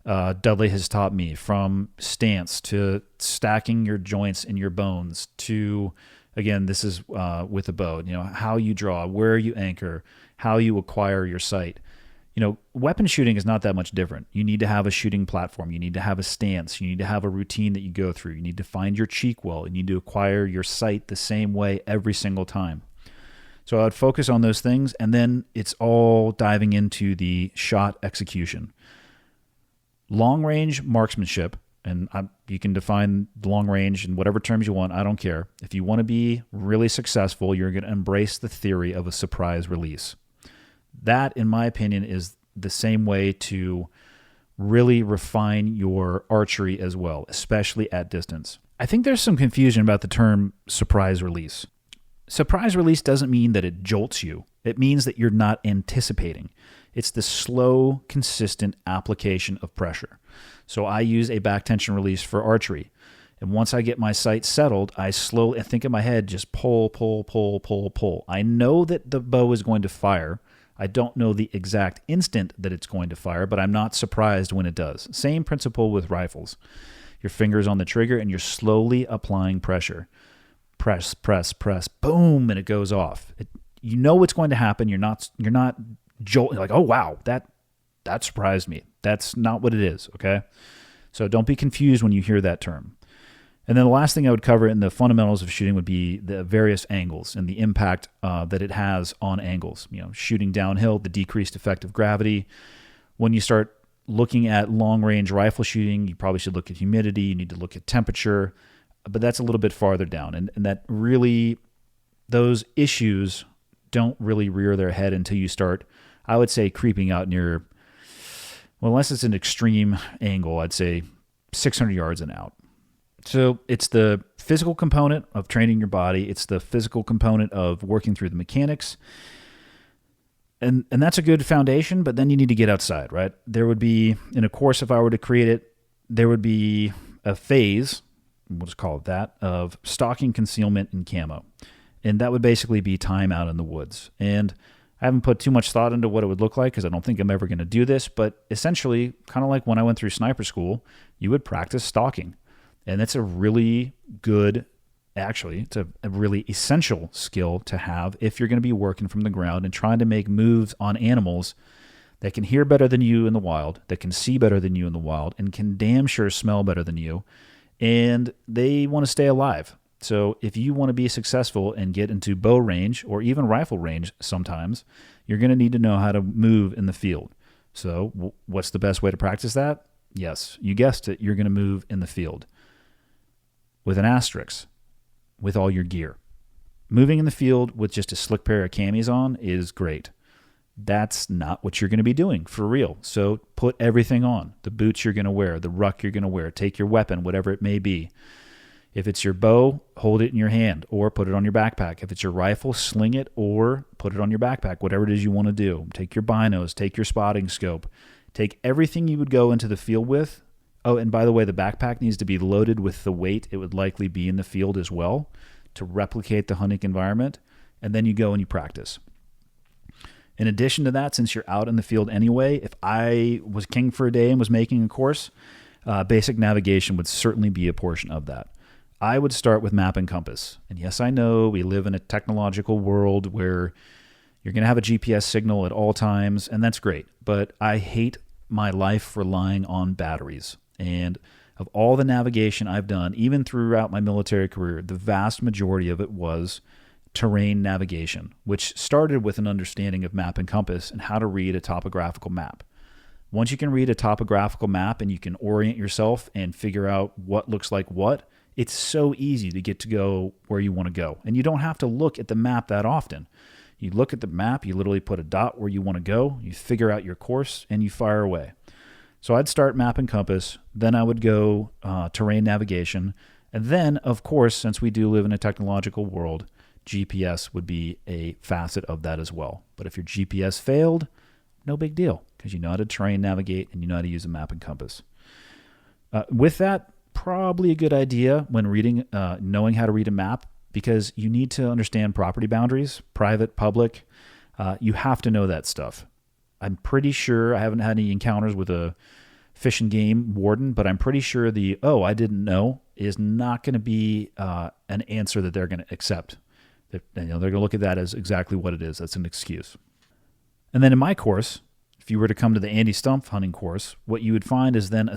A: Dudley has taught me, from stance to stacking your joints in your bones to, again, this is with a bow, how you draw, where you anchor, how you acquire your sight. Weapon shooting is not that much different. You need to have a shooting platform. You need to have a stance. You need to have a routine that you go through. You need to find your cheek well. You need to acquire your sight the same way every single time. So I'd focus on those things, and then it's all diving into the shot execution. Long-range marksmanship, and you can define long range in whatever terms you want. I don't care. If you want to be really successful, you're going to embrace the theory of a surprise release. That, in my opinion, is the same way to really refine your archery as well, especially at distance. I think there's some confusion about the term surprise release. Surprise release doesn't mean that it jolts you. It means that you're not anticipating. It's the slow, consistent application of pressure. So I use a back tension release for archery. And once I get my sight settled, I slowly, I think in my head, just pull, pull, pull, pull, pull. I know that the bow is going to fire. I don't know the exact instant that it's going to fire, but I'm not surprised when it does. Same principle with rifles. Your finger's on the trigger and you're slowly applying pressure. Press, press, press, boom, and it goes off. You know what's going to happen. You're not jolting like, oh wow, that surprised me. That's not what it is, okay? So don't be confused when you hear that term. And then the last thing I would cover in the fundamentals of shooting would be the various angles and the impact that it has on angles. Shooting downhill, the decreased effect of gravity. When you start looking at long-range rifle shooting, you probably should look at humidity. You need to look at temperature, but that's a little bit farther down. And that really, those issues don't really rear their head until you start, I would say, creeping out near, well, unless it's an extreme angle, I'd say 600 yards and out. So it's the physical component of training your body. It's the physical component of working through the mechanics. And that's a good foundation, but then you need to get outside, right? There would be, in a course, if I were to create it, there would be a phase, we'll just call it that, of stalking, concealment, and camo. And that would basically be time out in the woods. And I haven't put too much thought into what it would look like because I don't think I'm ever going to do this, but essentially, kind of like when I went through sniper school, you would practice stalking. And that's a really good, actually, it's a really essential skill to have if you're going to be working from the ground and trying to make moves on animals that can hear better than you in the wild, that can see better than you in the wild, and can damn sure smell better than you, and they want to stay alive. So if you want to be successful and get into bow range or even rifle range sometimes, you're going to need to know how to move in the field. So what's the best way to practice that? Yes, you guessed it, you're going to move in the field. With an asterisk, with all your gear. Moving in the field with just a slick pair of camis on is great. That's not what you're going to be doing for real. So put everything on. The boots you're going to wear, the ruck you're going to wear, take your weapon, whatever it may be. If it's your bow, hold it in your hand or put it on your backpack. If it's your rifle, sling it or put it on your backpack, whatever it is you want to do. Take your binos, take your spotting scope, take everything you would go into the field with. Oh, and by the way, the backpack needs to be loaded with the weight it would likely be in the field as well to replicate the hunting environment. And then you go and you practice. In addition to that, since you're out in the field anyway, if I was king for a day and was making a course, basic navigation would certainly be a portion of that. I would start with map and compass. And yes, I know we live in a technological world where you're going to have a GPS signal at all times, and that's great. But I hate my life relying on batteries. And of all the navigation I've done, even throughout my military career, the vast majority of it was terrain navigation, which started with an understanding of map and compass and how to read a topographical map. Once you can read a topographical map and you can orient yourself and figure out what looks like what, it's so easy to get to go where you want to go. And you don't have to look at the map that often. You look at the map, you literally put a dot where you want to go, you figure out your course, and you fire away. So I'd start map and compass, then I would go terrain navigation, and then, of course, since we do live in a technological world, GPS would be a facet of that as well. But if your GPS failed, no big deal, because you know how to terrain navigate and you know how to use a map and compass. With that, probably a good idea when reading, knowing how to read a map, because you need to understand property boundaries, private, public. You have to know that stuff. I'm pretty sure, I haven't had any encounters with a fish and game warden, but I'm pretty sure I didn't know is not going to be an answer that they're going to accept. They're going to look at that as exactly what it is. That's an excuse. And then in my course, if you were to come to the Andy Stumpf hunting course, what you would find is then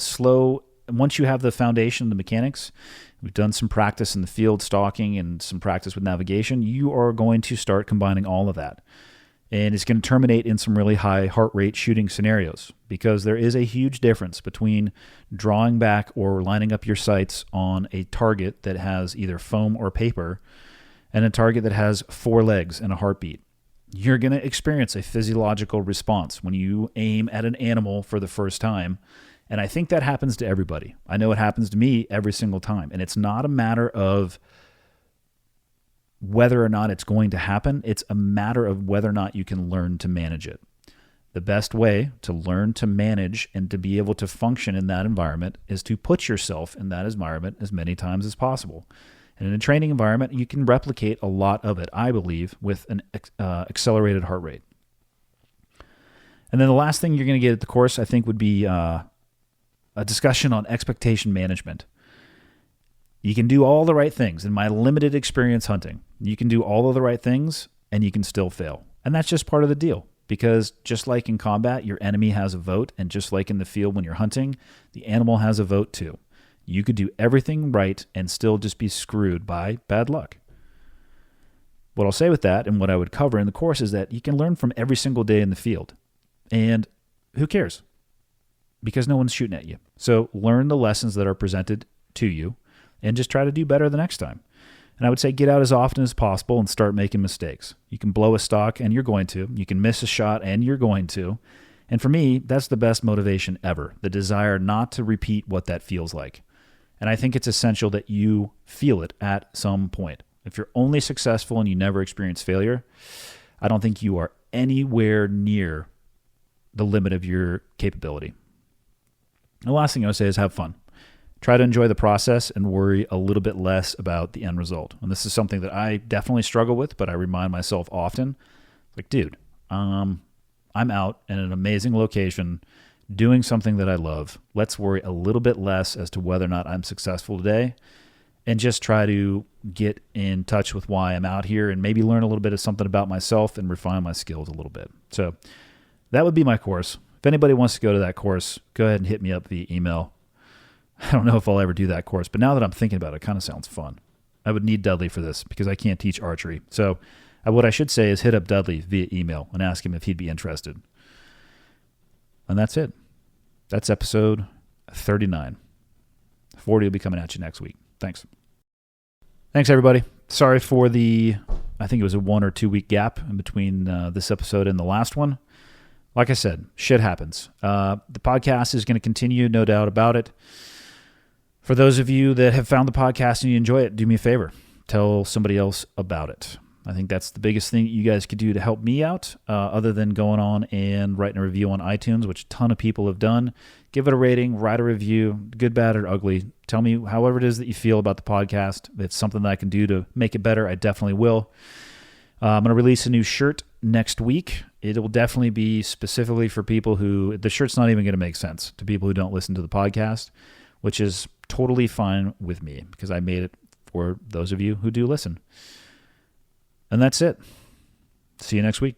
A: once you have the foundation, the mechanics, we've done some practice in the field stalking and some practice with navigation, you are going to start combining all of that. And it's going to terminate in some really high heart rate shooting scenarios, because there is a huge difference between drawing back or lining up your sights on a target that has either foam or paper and a target that has 4 legs and a heartbeat. You're going to experience a physiological response when you aim at an animal for the first time. And I think that happens to everybody. I know it happens to me every single time. And it's not a matter of whether or not it's going to happen. It's a matter of whether or not you can learn to manage it. The best way to learn to manage and to be able to function in that environment is to put yourself in that environment as many times as possible. And in a training environment, you can replicate a lot of it, I believe, with an accelerated heart rate. And then the last thing you're going to get at the course, I think, would be a discussion on expectation management. You can do all the right things. In my limited experience hunting, you can do all of the right things and you can still fail. And that's just part of the deal, because just like in combat, your enemy has a vote, and just like in the field when you're hunting, the animal has a vote too. You could do everything right and still just be screwed by bad luck. What I'll say with that, and what I would cover in the course, is that you can learn from every single day in the field. And who cares? Because no one's shooting at you. So learn the lessons that are presented to you and just try to do better the next time. And I would say get out as often as possible and start making mistakes. You can blow a stock, and you're going to. You can miss a shot, and you're going to. And for me, that's the best motivation ever, the desire not to repeat what that feels like. And I think it's essential that you feel it at some point. If you're only successful and you never experience failure, I don't think you are anywhere near the limit of your capability. The last thing I would say is have fun. Try to enjoy the process and worry a little bit less about the end result. And this is something that I definitely struggle with, but I remind myself often, like, dude, I'm out in an amazing location doing something that I love. Let's worry a little bit less as to whether or not I'm successful today, and just try to get in touch with why I'm out here and maybe learn a little bit of something about myself and refine my skills a little bit. So that would be my course. If anybody wants to go to that course, go ahead and hit me up via email. I don't know if I'll ever do that course, but now that I'm thinking about it, it kind of sounds fun. I would need Dudley for this because I can't teach archery. So what I should say is hit up Dudley via email and ask him if he'd be interested. And that's it. That's episode 39. 40 will be coming at you next week. Thanks. Thanks, everybody. Sorry for I think it was a 1 or 2 week gap in between this episode and the last one. Like I said, shit happens. The podcast is going to continue, no doubt about it. For those of you that have found the podcast and you enjoy it, do me a favor. Tell somebody else about it. I think that's the biggest thing you guys could do to help me out, other than going on and writing a review on iTunes, which a ton of people have done. Give it a rating, write a review, good, bad, or ugly. Tell me however it is that you feel about the podcast. If it's something that I can do to make it better, I definitely will. I'm going to release a new shirt next week. It will definitely be specifically for people who, the shirt's not even going to make sense to people who don't listen to the podcast, which is totally fine with me because I made it for those of you who do listen. And that's it. See you next week.